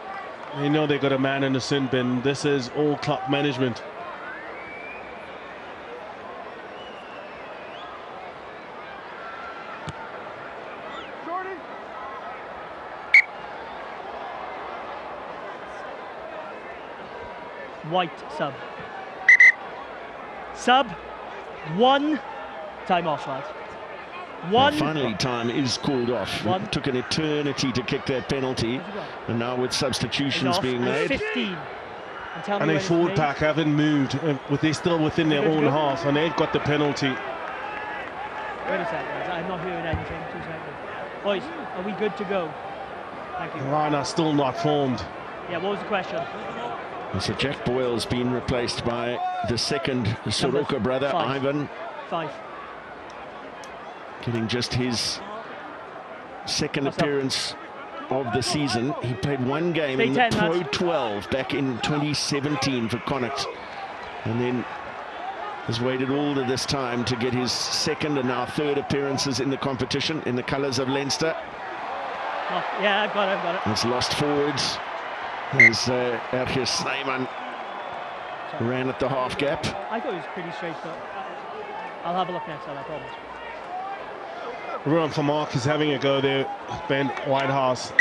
Speaker 1: They know they got a man in the sin bin. This is all club management.
Speaker 3: White sub. Sub. 1. Time off, lads. 1.
Speaker 2: Well, finally, time is called off. It took an eternity to kick that penalty, and now with substitutions being made.
Speaker 3: 15.
Speaker 1: And a forward pack haven't moved. They're still within their own half, and they've got the penalty.
Speaker 3: Wait a second, lads. I'm not hearing anything. 2 seconds. Boys, are we good to go? Thank you.
Speaker 1: Rana still not formed.
Speaker 3: Yeah, what was the question?
Speaker 2: So Jack Boyle's been replaced by the second Soroka brother,
Speaker 3: 5.
Speaker 2: Ivan.
Speaker 3: 5.
Speaker 2: Getting just his second appearance of the season. He played 1 game in the Pro 12 back in 2017 for Connacht, and then has waited all of this time to get his second and now third appearances in the competition in the colours of Leinster.
Speaker 3: Oh, yeah, I've got it.
Speaker 2: It's lost forwards as Snyman ran at the half gap.
Speaker 3: I thought it was pretty straight, but I'll have a look next time, I promise.
Speaker 1: Ruan Vermaak is having a go there, Ben Whitehouse,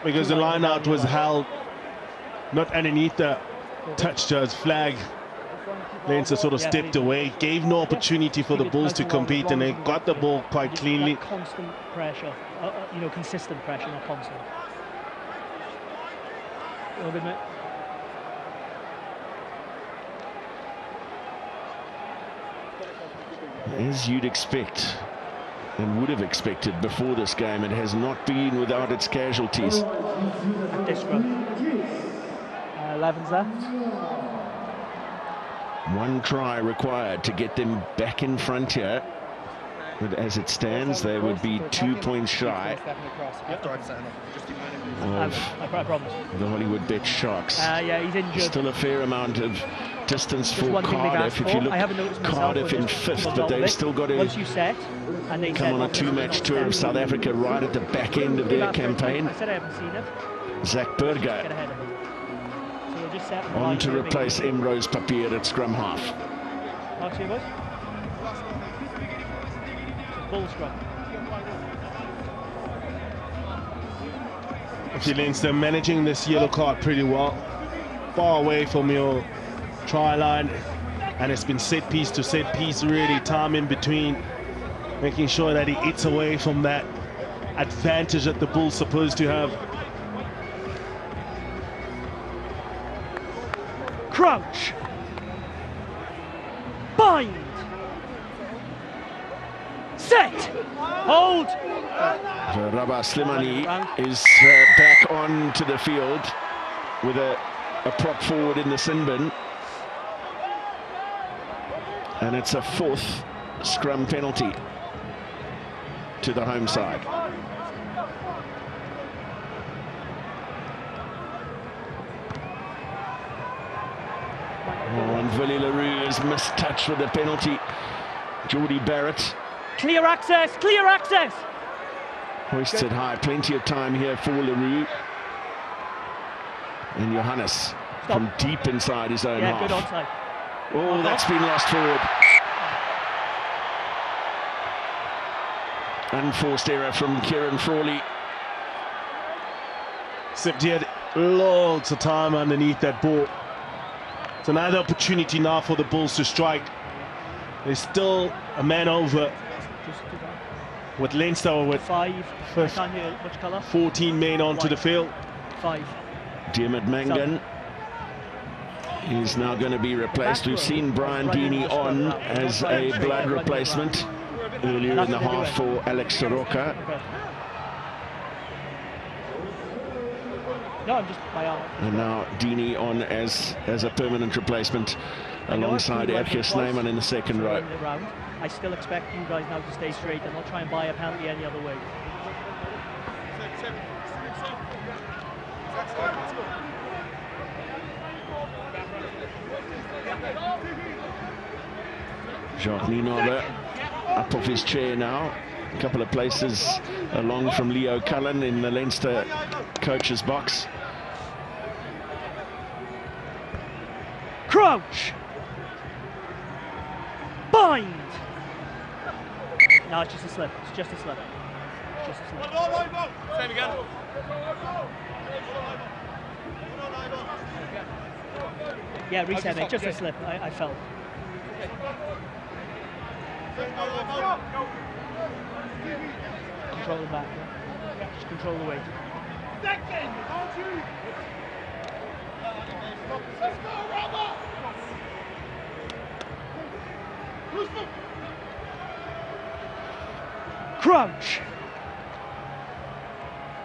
Speaker 1: because the line-out was held not underneath the touch judge flag. Leinster sort of stepped away, gave no opportunity for the Bulls to compete, and they got the ball quite cleanly.
Speaker 3: Constant pressure, you know, consistent pressure, not constant. All good, mate.
Speaker 2: As you'd expect and would have expected before this game, it has not been without its casualties.
Speaker 3: This run. 11's left.
Speaker 2: 1 try required to get them back in front here. But as it stands, they would be 2 points shy of the Hollywood Bet Sharks.
Speaker 3: Yeah, he's injured.
Speaker 2: Still a fair amount of distance for Cardiff. If you look, Cardiff in 5th, but they've still got to come on a 2-match tour of South Africa right at the back end of their campaign.
Speaker 3: I said I haven't seen it.
Speaker 2: Zach Burger on to replace Embrose Papier at scrum half.
Speaker 3: Bull scrum.
Speaker 1: Leinster managing this yellow card pretty well. Far away from your try line, and it's been set piece to set piece, really time in between, making sure that he eats away from that advantage that the Bulls supposed to have.
Speaker 3: Crouch. Bind. Set. Hold.
Speaker 2: Rabah Slimani is back onto the field with a prop forward in the sin bin. And it's a 4th scrum penalty to the home side. And Willie Roux is mistouched with the penalty. Geordie Barrett.
Speaker 3: Clear access, clear access!
Speaker 2: Hoists it high, plenty of time here for Roux. And Johannes from deep inside his own half.
Speaker 3: Good onside.
Speaker 2: Oh, that's been lost forward. Unforced error from Kieran Frawley.
Speaker 1: Except he had loads of time underneath that ball. It's another opportunity now for the Bulls to strike. There's still a man over with Leinster with
Speaker 3: 5. I can't hear which colour.
Speaker 1: 14 men onto the field.
Speaker 3: 5.
Speaker 2: Diarmaid Mangan is now going to be replaced. We've seen Brian Deeney on as a blood replacement earlier in the half for Alex Soroka.
Speaker 3: No, I'm just my arm.
Speaker 2: And now Deeney on as a permanent replacement alongside Akker Snyman in the second row.
Speaker 3: I still expect you guys now to stay straight and not try and buy a penalty any other way.
Speaker 2: Jacques Nienaber up off his chair now. A couple of places along from Leo Cullen in the Leinster coach's box.
Speaker 3: Crouch! Bind! No, it's just a slip. It's just a slip. It's just a slip. Same again. Yeah, reset, mate. Just a slip, I felt. Control the back, yeah? Just control the weight. Crouch.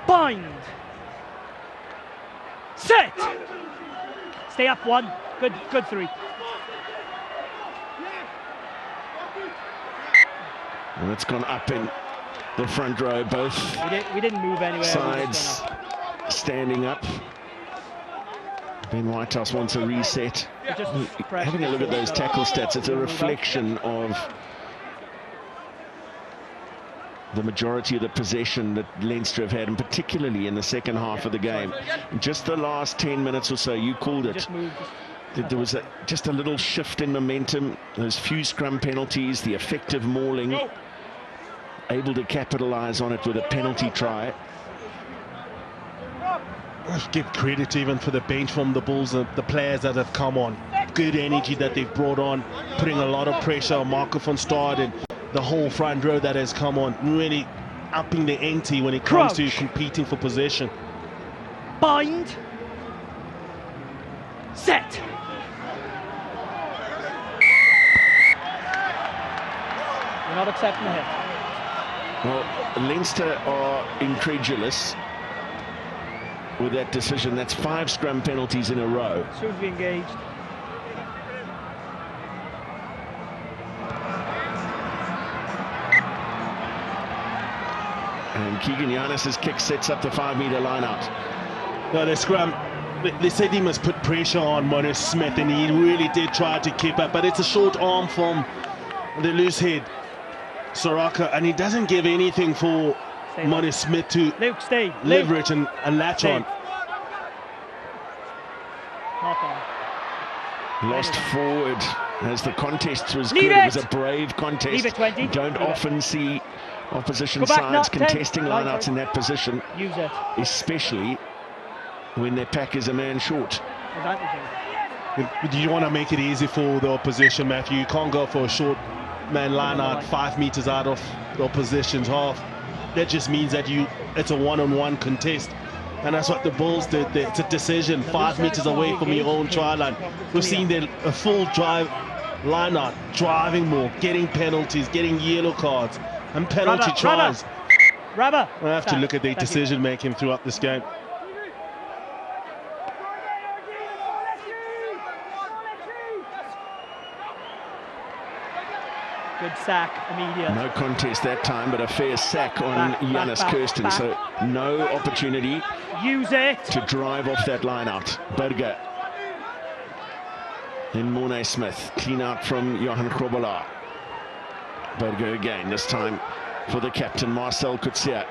Speaker 3: Bind. Set. Stay up one. Good three.
Speaker 2: And it's gone up in the front row, both
Speaker 3: we didn't move anywhere.
Speaker 2: Sides standing up. Ben Whitehouse wants a reset. Having a look at those tackle stats, it's a reflection of the majority of the possession that Leinster have had, and particularly in the second half of the game. Just the last 10 minutes or so, you called it. There was just a little shift in momentum. Those few scrum penalties, the effective mauling, able to capitalise on it with a penalty try.
Speaker 1: Give credit even for the bench from the Bulls, the players that have come on. Good energy that they've brought on, putting a lot of pressure on Marco van Staden and the whole front row that has come on, really upping the ante when it comes to competing for possession.
Speaker 3: Bind. Set. You're not accepting the hit.
Speaker 2: Well, Leinster are incredulous with that decision. That's 5 scrum penalties in a row.
Speaker 3: Soon to be engaged.
Speaker 2: And Keagan Johannes' kick sets up the 5-metre line out.
Speaker 1: No, the scrum, they said he must put pressure on Marcell Smith, and he really did try to keep up, but it's a short arm from the loose head Soraka, and he doesn't give anything for Marcell Smith to leverage and latch on.
Speaker 2: Lost forward as the contest was good. It was a brave contest.
Speaker 3: Leave it 20.
Speaker 2: Don't often see opposition sides contesting lineouts in that position.
Speaker 3: Use it.
Speaker 2: Especially when their pack is a man short.
Speaker 1: You want to make it easy for the opposition, Matthew. You can't go for a short man line out 5 meters out of the opposition's half. That just means that it's a one-on-one contest. And that's what the Bulls did. It's a decision 5 meters away from your own try line. We've seen a full drive line out, driving more, getting penalties, getting yellow cards, and penalty tries.
Speaker 3: Rubber.
Speaker 1: I have to look at their decision making throughout this game.
Speaker 3: Good sack, immediate.
Speaker 2: No contest that time, but a fair sack on Johannes Kirsten. So no opportunity to drive off that line out. Burger. Then Morne Smith. Clean out from Johan Grobbelaar. Burger again, this time for the captain, Marcell Coetzee.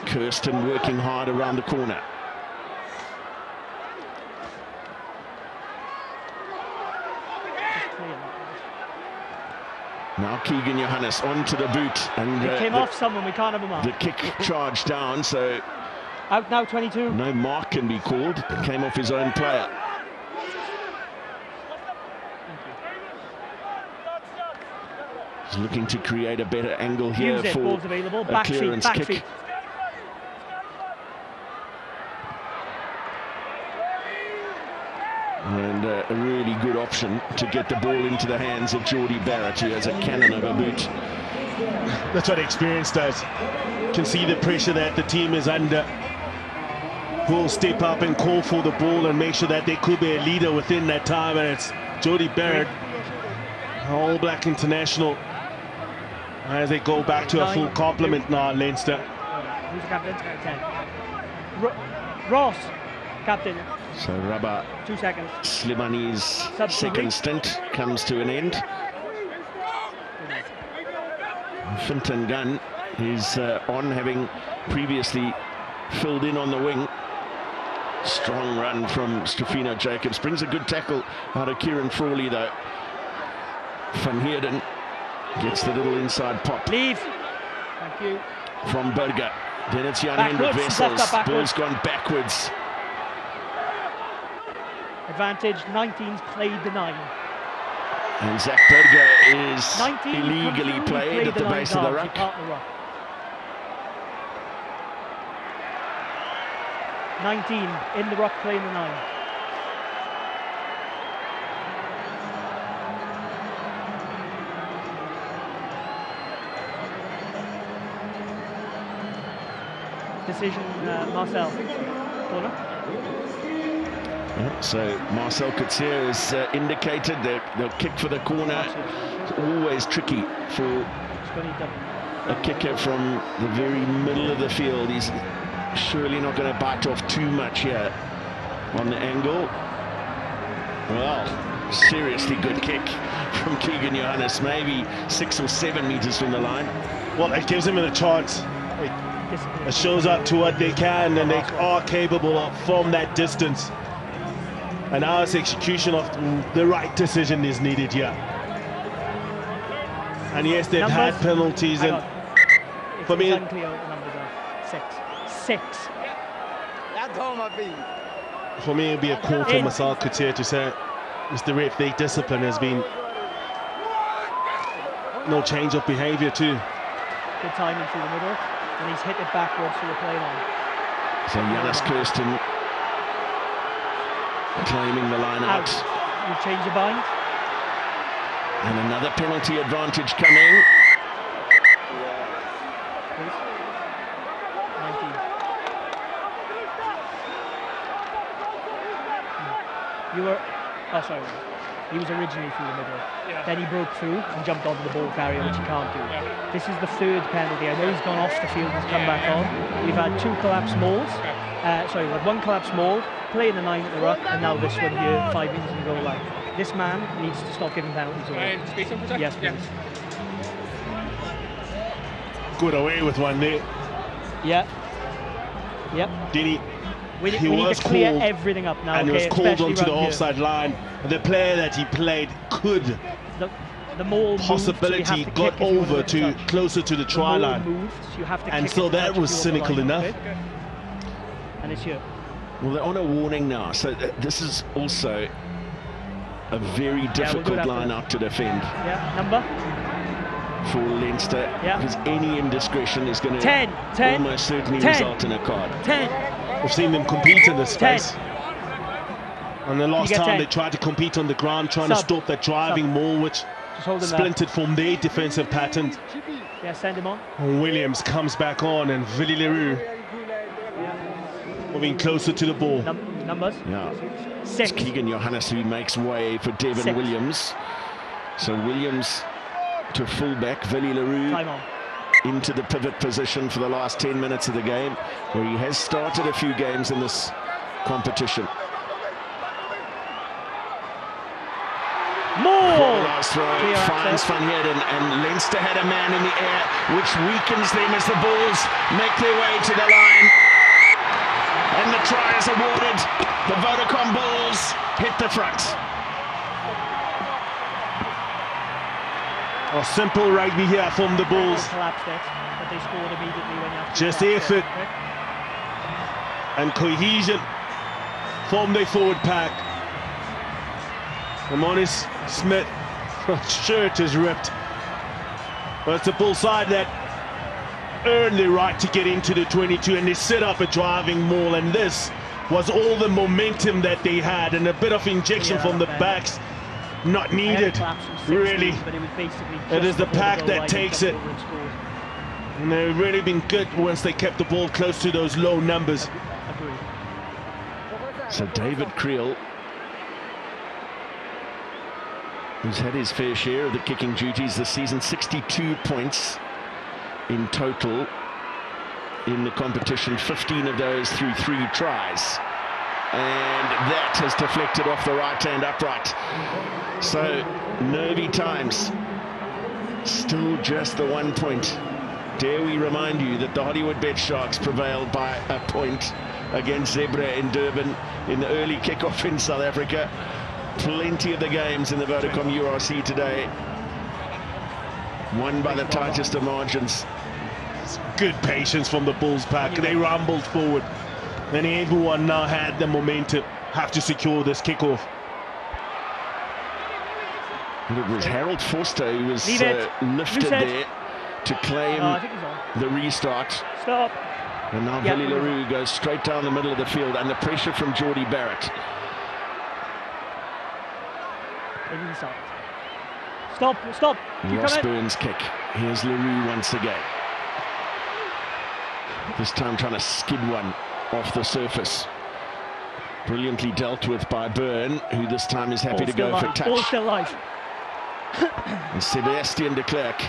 Speaker 2: Kirsten working hard around the corner. Now Keagan Johannes onto the boot, and
Speaker 3: it came off someone. We can't have him off.
Speaker 2: The kick charged down, so
Speaker 3: out now. 22.
Speaker 2: No mark can be called. It came off his own player. He's looking to create a better angle here for a clearance kick. And a really good option to get the ball into the hands of Geordie Barrett, who has a cannon of a boot.
Speaker 1: That's what experience does. You can see the pressure that the team is under. Will step up and call for the ball and make sure that there could be a leader within that time, and it's Geordie Barrett, All Black international, as they go back to a full complement now, Leinster.
Speaker 3: Who's the captain? 10. Ross, captain.
Speaker 2: So Rabah
Speaker 3: 2 seconds.
Speaker 2: Slimani's second stint comes to an end. Finton Gunn is on, having previously filled in on the wing. Strong run from Stravino Jacobs. Brings a good tackle out of Kieran Frawley though. Van Heerden gets the little inside pop.
Speaker 3: Leave. Thank you.
Speaker 2: From Burger. Then it's Jan-hendrik Wessels. Ball's gone backwards.
Speaker 3: Advantage, 19's played the 9.
Speaker 2: And Zach Berger is illegally played at the base of the ruck.
Speaker 3: 19 in the ruck playing the 9. Decision, Marcell. Corner.
Speaker 2: So Marcell Coetzee has indicated they'll kick for the corner. It's always tricky for a kicker from the very middle of the field. He's surely not going to bite off too much here on the angle. Well, seriously good kick from Keagan Johannes, maybe 6 or 7 meters from the line.
Speaker 1: Well, it gives him a chance. It shows up to what they can and they are capable of from that distance. And now it's execution of the right decision is needed here. And yes, they've had penalties. And for me,
Speaker 3: unclear what the numbers are. 6.
Speaker 1: For me, it'd be a call for Marcell Coetzee to say, Mr. Ref, the discipline has been no change of behaviour too.
Speaker 3: Good timing through the middle, and he's hit it backwards to the play line.
Speaker 2: So Johannes Kirsten claiming the line out.
Speaker 3: You change your mind.
Speaker 2: And another penalty advantage coming.
Speaker 3: 19. You were, oh sorry, he was originally through the middle.
Speaker 5: Yeah.
Speaker 3: Then he broke through and jumped onto the ball carrier, which he can't do. Yeah. This is the 3rd penalty. I know he's gone off the field and come back on. We've had 2 collapsed mauls. Sorry, we had 1 collapsed maul, playing the 9 at the ruck, and now this one here, 5 meters in the goal line. This man needs to stop giving penalties away. Yes, please.
Speaker 1: Good away with one there.
Speaker 3: Yeah. Yep.
Speaker 1: Did he?
Speaker 3: We need to clear everything up now.
Speaker 1: And
Speaker 3: okay,
Speaker 1: he was called onto the
Speaker 3: here.
Speaker 1: offside line. The player that he played could
Speaker 3: the maul
Speaker 1: possibility
Speaker 3: moved, so
Speaker 1: got over to closer to the try line.
Speaker 3: Moved, so you have to
Speaker 1: and so that was cynical enough.
Speaker 3: Okay? And it's here.
Speaker 2: Well, they're on a warning now, so this is also a very difficult line out to defend.
Speaker 3: Yeah, number?
Speaker 2: For Leinster, because any indiscretion is going to almost certainly result in a card.
Speaker 3: 10.
Speaker 1: We've seen them compete in this space. And the last time they tried to compete on the ground, trying to stop that driving maul, which splintered from their defensive pattern.
Speaker 3: Yeah, send him on.
Speaker 1: And Williams comes back on, and Willie Roux moving closer to the ball.
Speaker 3: Numbers?
Speaker 2: Yeah.
Speaker 3: 6.
Speaker 2: It's Keagan Johannes who makes way for Devin Williams. So Williams to fullback, Willie Roux into the pivot position for the last 10 minutes of the game, where he has started a few games in this competition.
Speaker 3: More!
Speaker 2: Last throw finds Van Heerden, and Leinster had a man in the air, which weakens them as the Bulls make their way to the line. And the try is awarded. The Vodacom Bulls hit the front.
Speaker 1: A simple rugby here from the Bulls.
Speaker 3: Collapsed it, but they scored immediately when you have to
Speaker 1: just effort and cohesion from the forward pack. Johannes Smith, shirt is ripped. But it's the Bull side that earned the right to get into the 22, and they set up a driving maul, and this was all the momentum that they had, and a bit of injection from the backs. Not needed, really. It is the pack that takes it. And they've really been good once they kept the ball close to those low numbers.
Speaker 2: So David Kriel, who's had his fair share of the kicking duties this season, 62 points in total in the competition, 15 of those through 3 tries. And that has deflected off the right-hand upright. So, nervy times. Still just the 1 point. Dare we remind you that the Hollywood Bet Sharks prevailed by a point against Zebra in Durban in the early kickoff in South Africa. Plenty of the games in the Vodacom URC today won by the tightest of margins.
Speaker 1: Good patience from the Bulls pack. They rumbled forward. And everyone now had the momentum. have to secure this kickoff.
Speaker 2: And it was Harold Vorster who was lifted
Speaker 3: Reset.
Speaker 2: there to claim the restart.
Speaker 3: Stop.
Speaker 2: And now Willie Roux goes straight down the middle of the field under pressure from Geordie Barrett.
Speaker 3: Inside. Stop, stop.
Speaker 2: Ross Burns' kick. Here's Roux once again. This time trying to skid one off the surface. Brilliantly dealt with by Byrne, who this time is happy to go for touch.
Speaker 3: Ball still live.
Speaker 2: And Sebastian de Klerk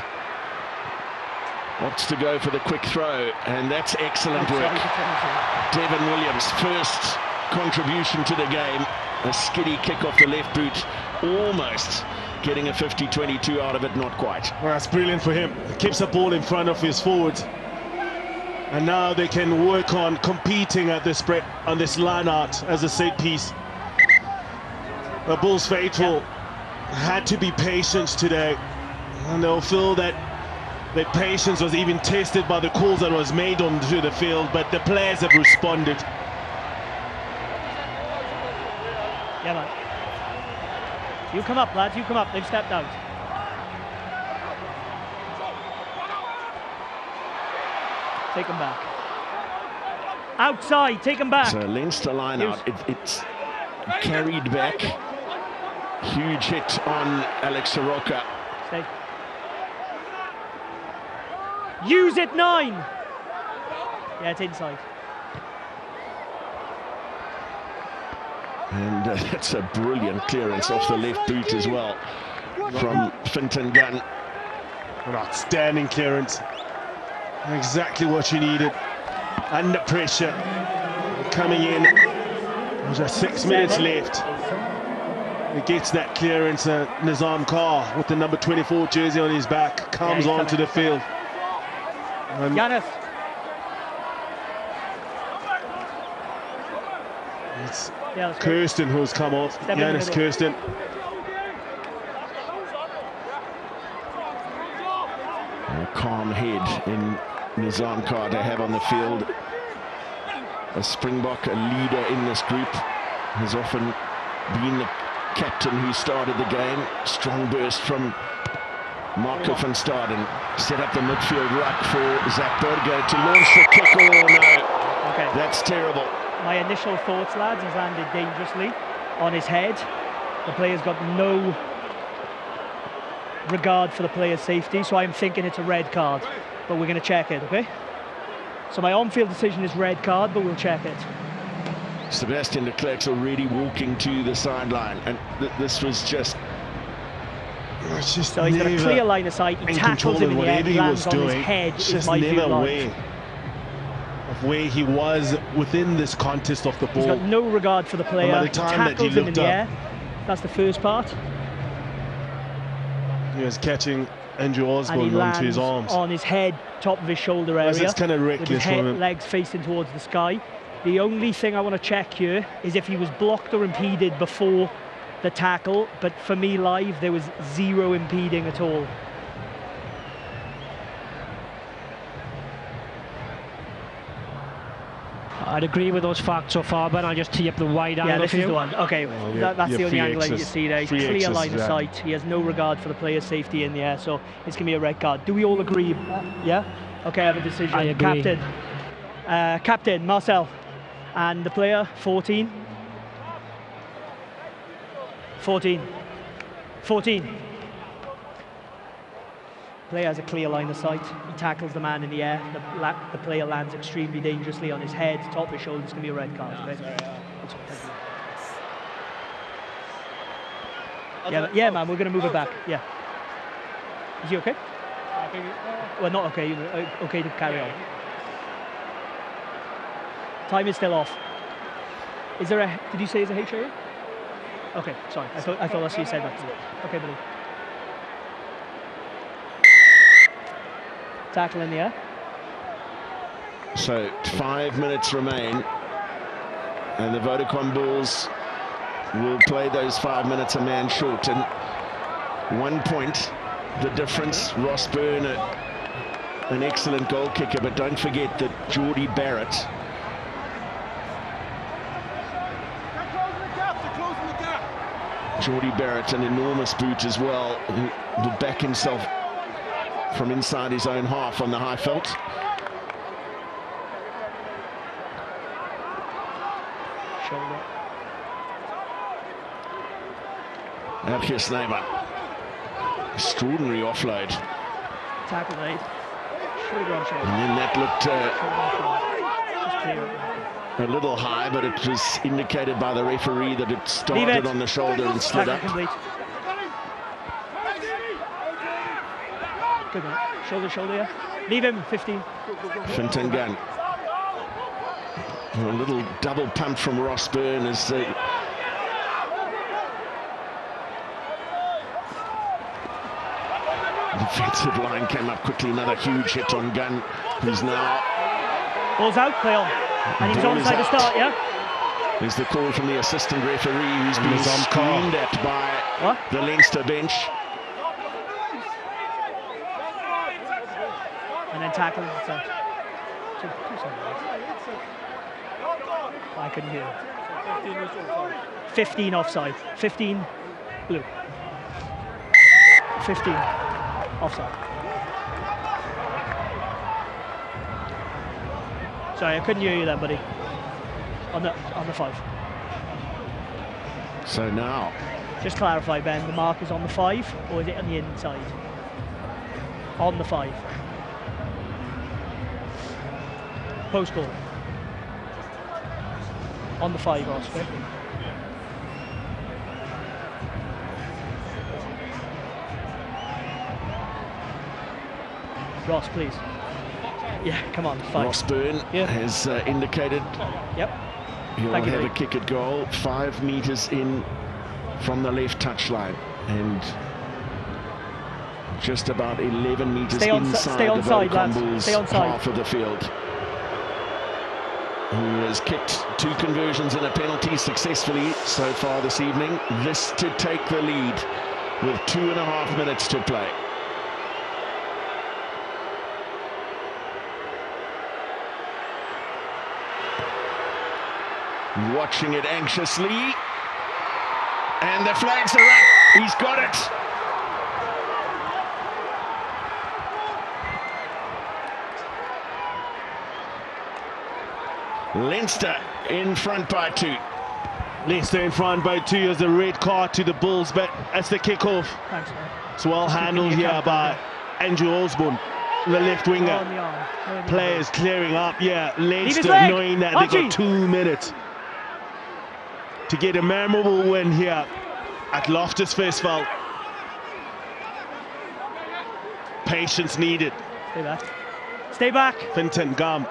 Speaker 2: opts to go for the quick throw, and that's excellent work. Devin Williams' first contribution to the game. A skiddy kick off the left boot, almost getting a 50-22 out of it, not quite.
Speaker 1: Well, that's brilliant for him. He keeps the ball in front of his forwards. And now they can work on competing at this spread on this line out as a set piece. The Bulls faithful had to be patient today, and they'll feel that their patience was even tested by the calls that was made onto the field, but the players have responded.
Speaker 3: Yeah, man. You come up, lads, you come up. They've stepped out. Take them back. Outside, take them back.
Speaker 2: So Leinster line out, it's carried back. Huge hit on Alex Soroka.
Speaker 3: Stay. Use it, 9. Yeah, it's inside.
Speaker 2: And that's a brilliant clearance off the left boot as well from Finton Gunn.
Speaker 1: An outstanding clearance. Exactly what you needed. Under pressure. Coming in. There's just 6 minutes left. He gets that clearance. Nizam Kar with the number 24 jersey on his back comes onto the field.
Speaker 3: Johannes.
Speaker 1: It's Kirsten who's come off. Johannes Kirsten.
Speaker 2: A calm head in Nizam Kar to have on the field. A Springbok, a leader in this group, has often been the captain who started the game. Strong burst from Marco van Staden. Set up the midfield ruck for Zach Burger to launch the kick. Oh no,
Speaker 3: Okay.
Speaker 2: That's terrible.
Speaker 3: My initial thoughts, lads, he's landed dangerously on his head. The player's got no regard for the player's safety, so I'm thinking it's a red card, but we're going to check it, okay? So my on-field decision is red card, but we'll check it.
Speaker 2: Sebastian de Klerk's already walking to the sideline, and this was just...
Speaker 3: So he's got a clear line of sight, he tackles him in the end, lands on his head, is my view line.
Speaker 1: Of where he was within this contest of the ball.
Speaker 3: He's got no regard for the player,
Speaker 1: by the
Speaker 3: he
Speaker 1: time that he
Speaker 3: tackles him in
Speaker 1: looked
Speaker 3: the
Speaker 1: up,
Speaker 3: air. That's the first part.
Speaker 1: He was catching Andrew
Speaker 3: And
Speaker 1: Osborne
Speaker 3: he
Speaker 1: onto his arms.
Speaker 3: on his head, top of his shoulder area.
Speaker 1: It's kind of
Speaker 3: with his
Speaker 1: reckless from him.
Speaker 3: legs facing towards the sky. The only thing I want to check here is if he was blocked or impeded before the tackle, but for me live there was zero impeding at all.
Speaker 4: I'd agree with those facts so far, but I'll just tee up the wide angle.
Speaker 3: Yeah, this is the one. Okay, that's the only angle you see there. He's clear line of sight. He has no regard for the player's safety in the air, so it's going to be a red card. Do we all agree? Yeah? Okay, I have a decision.
Speaker 4: I agree.
Speaker 3: Captain, Marcell. And the player, 14. 14. 14. Player has a clear line of sight. He tackles the man in the air. The player lands extremely dangerously on his head, top of his shoulder. It's going to be a red card. Right? Yeah, man, we're going to move it back. Yeah. Is he okay? Well, not okay. Okay to carry on. Time is still off. Is there a? Did you say it's a HIA? Okay, sorry. I thought that's what you said. That. Okay, Billy. Tackle in the air.
Speaker 2: So 5 minutes remain, and the Vodacom Bulls will play those 5 minutes a man short. And 1 point, the difference. Ross Byrne, an excellent goal kicker, but don't forget that Geordie Barrett Geordie Barrett, an enormous boot as well, who will back himself from inside his own half on the high felt.
Speaker 3: Shoulder.
Speaker 2: Akker Snyman. Extraordinary offload.
Speaker 3: Tackle made. Should have gone shoulder.
Speaker 2: And then that looked
Speaker 3: Just clear it.
Speaker 2: a little high, but it was indicated by the referee that it started on the shoulder and slid
Speaker 3: Tackle
Speaker 2: up.
Speaker 3: complete. Good man. Shoulder, shoulder, yeah. Leave him, 15.
Speaker 2: Fintan gun. A little double pump from Ross Byrne as the defensive line came up quickly. Another huge hit on Gunn, who's now...
Speaker 3: Ball's out, play on. And he was onside to start, yeah?
Speaker 2: There's the call from the assistant referee, who's been screamed at by the Leinster bench.
Speaker 3: And then tackle. I couldn't hear it. 15 offside. 15 blue. 15 offside. Sorry, I couldn't hear you then, buddy. On the 5.
Speaker 2: So now,
Speaker 3: just clarify, Ben. The mark is on the 5, or is it on the inside? On the 5. Post goal. On the 5, Oscar. Ross, please. Yeah, come on, 5.
Speaker 2: Ross Byrne has indicated he'll have a kick at goal, 5 metres in from the left touchline, and just about 11 metres inside the Vodacom Bulls half of the field. Who has kicked 2 conversions and a penalty successfully so far this evening. This to take the lead with 2.5 minutes to play. Watching it anxiously, and the flags are up. He's got it. Leinster in front by 2.
Speaker 1: Leinster in front by 2 as a red card to the Bulls, but that's the kickoff.
Speaker 3: Thanks, man.
Speaker 1: It's well handled here by Andrew Osborne, the left winger. Players clearing up, Leinster knowing that they got 2 minutes to get a memorable win here at Loftus Versfeld. Patience needed.
Speaker 3: Stay back. Stay back.
Speaker 1: Fintan Gum.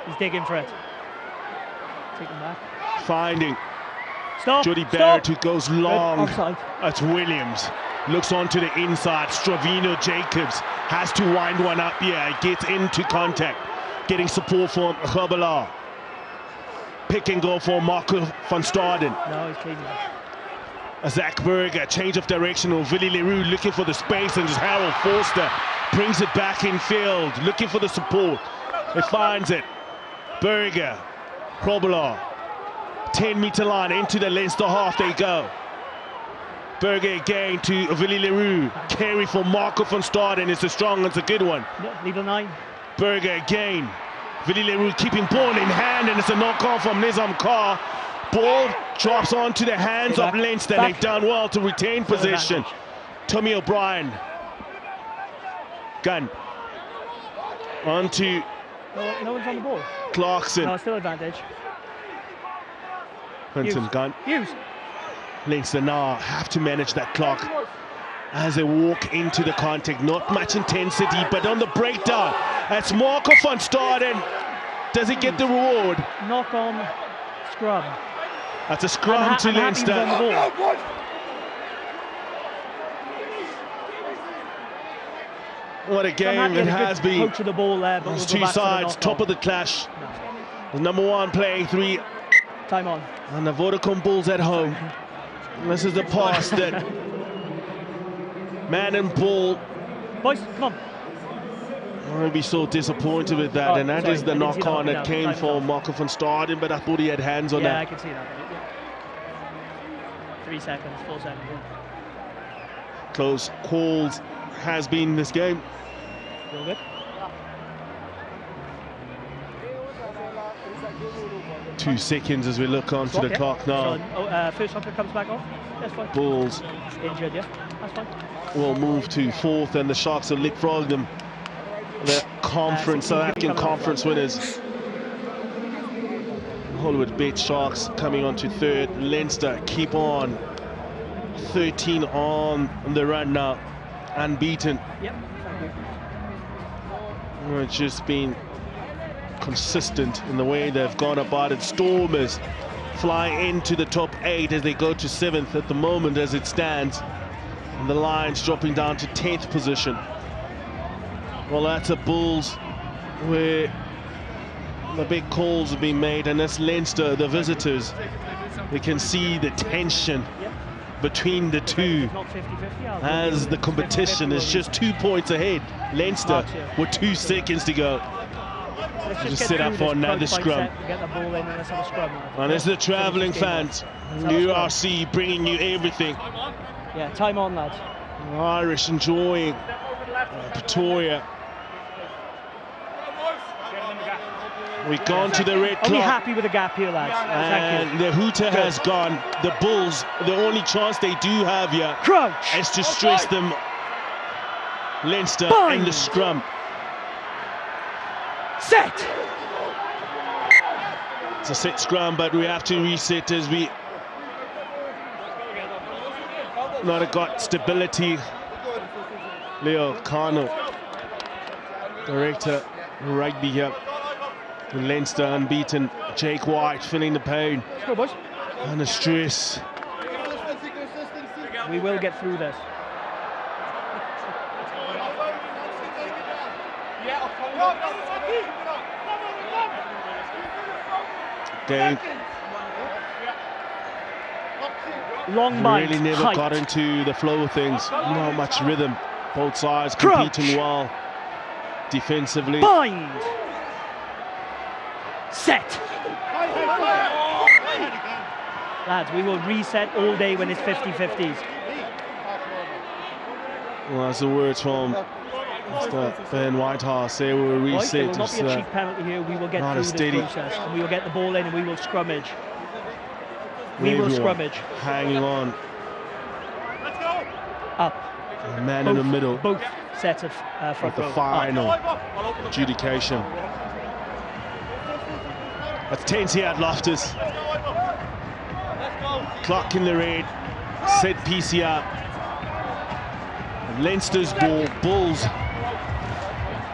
Speaker 3: He's digging for it. Take him back.
Speaker 1: Finding.
Speaker 3: Stop.
Speaker 1: Geordie Barrett, who goes long.
Speaker 3: Offside.
Speaker 1: That's Williams. Looks onto the inside. Stravino Jacobs has to wind one up here. Gets into contact. Getting support from Khabala. Pick and go for Marco van Staden.
Speaker 3: No, he's clean now.
Speaker 1: Zach Berger, change of direction of Willie Roux looking for the space, and just Harold Vorster brings it back in field, looking for the support. He finds it. Berger, Khabala, 10-meter line into the Leinster half they go. Berger again to Willie Roux. Carry for Marco van Staden. It's a strong, it's a good one.
Speaker 3: Leader 9.
Speaker 1: Berger again. Willie Roux keeping ball in hand, and it's a knock-on from Nizam Carr. Ball drops onto the hands of Leinster. They've done well to retain possession. Tommy O'Brien. Gunn. Onto
Speaker 3: no one's on the ball.
Speaker 1: Clarkson.
Speaker 3: No, still advantage.
Speaker 1: Fintan Gunn.
Speaker 3: Hughes.
Speaker 1: Leinster now have to manage that clock as they walk into the contact. Not much intensity, but on the breakdown, that's Marco van Staden. Does he get the reward?
Speaker 3: Knock on scrum.
Speaker 1: That's a scrum to Leinster. What a game it has been.
Speaker 3: Coach of the ball there, but
Speaker 1: there's 2 sides, top of the clash. The number 1 playing 3.
Speaker 3: Time on.
Speaker 1: And the Vodacom Bulls at home. This is the pass that man and ball.
Speaker 3: Boys, come on.
Speaker 1: I'll be so disappointed with that, and that is the knock-on that came for Marco van Staden, but I thought he had hands on that.
Speaker 3: Yeah, I can see that. 3 seconds, 4 seconds.
Speaker 1: Close calls has been this game.
Speaker 3: Feel good?
Speaker 1: 2 seconds as we look onto the clock now.
Speaker 3: So, first hopper comes back off. That's fine.
Speaker 1: Bulls
Speaker 3: Injured, yeah. That's fine.
Speaker 1: will move to 4th, and the Sharks will leapfrog them. The conference, South African conference winners. Hollywood beat Sharks coming on to 3rd. Leinster keep on 13 on the run now, unbeaten.
Speaker 3: Yep.
Speaker 1: It's just been consistent in the way they've gone about it. Stormers fly into the top 8 as they go to 7th at the moment as it stands. And the Lions dropping down to 10th position. Well, that's a Bulls where the big calls have been made, and that's Leinster, the visitors. We can see the tension between the two as the competition is just 2 points ahead. Leinster with 2 seconds to go. Just set up for another scrum.
Speaker 3: Get the ball in and let's have a scrum.
Speaker 1: And it's the travelling fans. URC bringing you everything.
Speaker 3: Yeah, time on, lads.
Speaker 1: Irish enjoying Pretoria. We've gone to the red clock.
Speaker 3: Are we happy with the gap here, lads?
Speaker 1: And the hooter has gone. The Bulls, the only chance they do have here is to stress them. Leinster in the scrum.
Speaker 3: Set!
Speaker 1: It's a set scrum, but we have to reset as we not got stability. Leo Kano, director rugby here. Leinster unbeaten. Jake White feeling the pain and the stress.
Speaker 3: We will get through this.
Speaker 1: Game
Speaker 3: long bite,
Speaker 1: really never
Speaker 3: height.
Speaker 1: got into the flow of things. Not much rhythm. Both sides competing well defensively.
Speaker 3: Bind. Set. Lads, we will reset all day when it's 50-50s.
Speaker 1: Well, that's the words from Mr. Ben Whitehouse. They will reset.
Speaker 3: There will not be a cheap penalty here. We will get through this process, and we will get the ball in, and we will scrummage. We will scrummage.
Speaker 1: Hanging on.
Speaker 3: Up.
Speaker 1: A man in the middle.
Speaker 3: Both sets of front row.
Speaker 1: The final adjudication. That's tense here at Loftus. Clock in the red. Set piece here. Leinster's ball. Bulls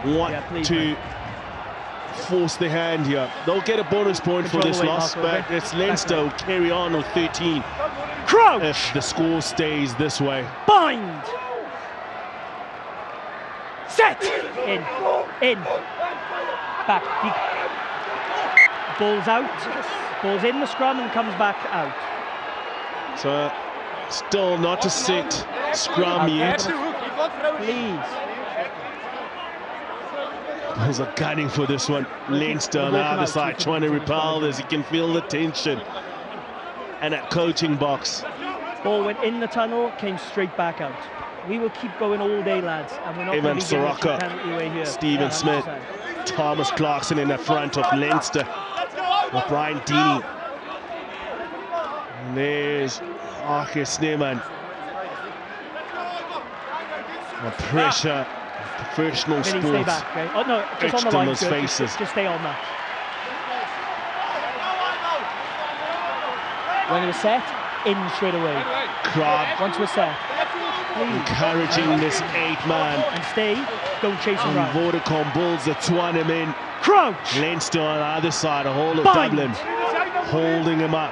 Speaker 1: want to force the hand here. They'll get a bonus point for this loss, but it's Leinster who carry on with 13.
Speaker 3: Crouch!
Speaker 1: If the score stays this way.
Speaker 3: Bind! Set! In. Back. Ball's out. Ball's in the scrum and comes back out.
Speaker 1: So, still not a set scrum yet.
Speaker 3: Please.
Speaker 1: Bulls are gunning for this one. Leinster on the other side trying to repel this. You can feel the tension. And that coaching box.
Speaker 3: Ball went in the tunnel, came straight back out. We will keep going all day, lads. And we're not going to be giving a penalty away here.
Speaker 1: Stephen Smith, Thomas Clarkson in the front of Leinster. With Brian Deeney. And there's Akker Snyman. The pressure, professional sports.
Speaker 3: Stay back, okay? Oh no, just on the line.
Speaker 1: Faces.
Speaker 3: Just stay on that. When it was set, in straight away.
Speaker 1: Crowd.
Speaker 3: Once we're set. Please.
Speaker 1: Encouraging this 8-man.
Speaker 3: And stay, don't chase him around.
Speaker 1: Vodacom Bulls that twine him in.
Speaker 3: Crouch!
Speaker 1: Leinster on the other side, a whole of Dublin. Holding him up.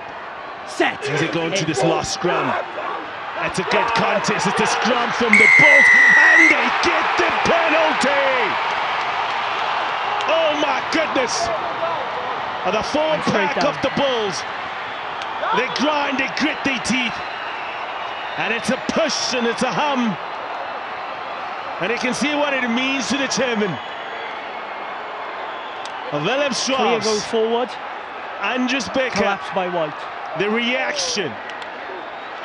Speaker 3: Set!
Speaker 1: As they go into this last scrum. It's a good contest. It's a scrum from the Bulls. And they get the penalty! Oh my goodness! The form pack of the Bulls. They grind, they grit their teeth. And it's a push and it's a hum. And you can see what it means to the chairman. Willem
Speaker 3: Clear goes forward.
Speaker 1: Andrews Becker.
Speaker 3: Collapsed by White.
Speaker 1: The reaction.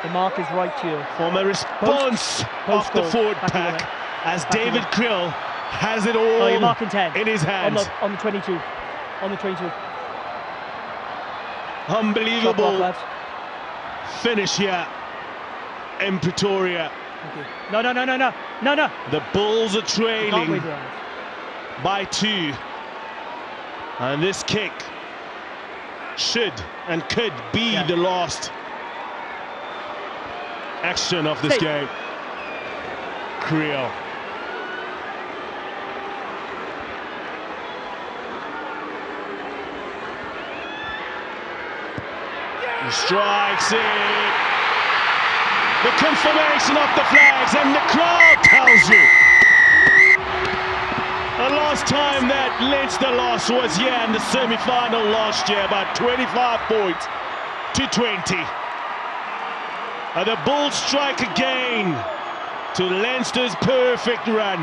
Speaker 3: The mark is right to you.
Speaker 1: From a response of the forward pack as David Kriel has it all
Speaker 3: you're marking 10.
Speaker 1: in his hands.
Speaker 3: On the 22. On the 22.
Speaker 1: Unbelievable finish here in Pretoria.
Speaker 3: No.
Speaker 1: The Bulls are trailing by 2. And this kick should and could be the last action of this game. Kriel. He strikes it. The confirmation of the flags, and the crowd tells you. The last time that Leinster loss was here in the semi-final last year, about 25 points to 20. And the Bulls strike again to Leinster's perfect run.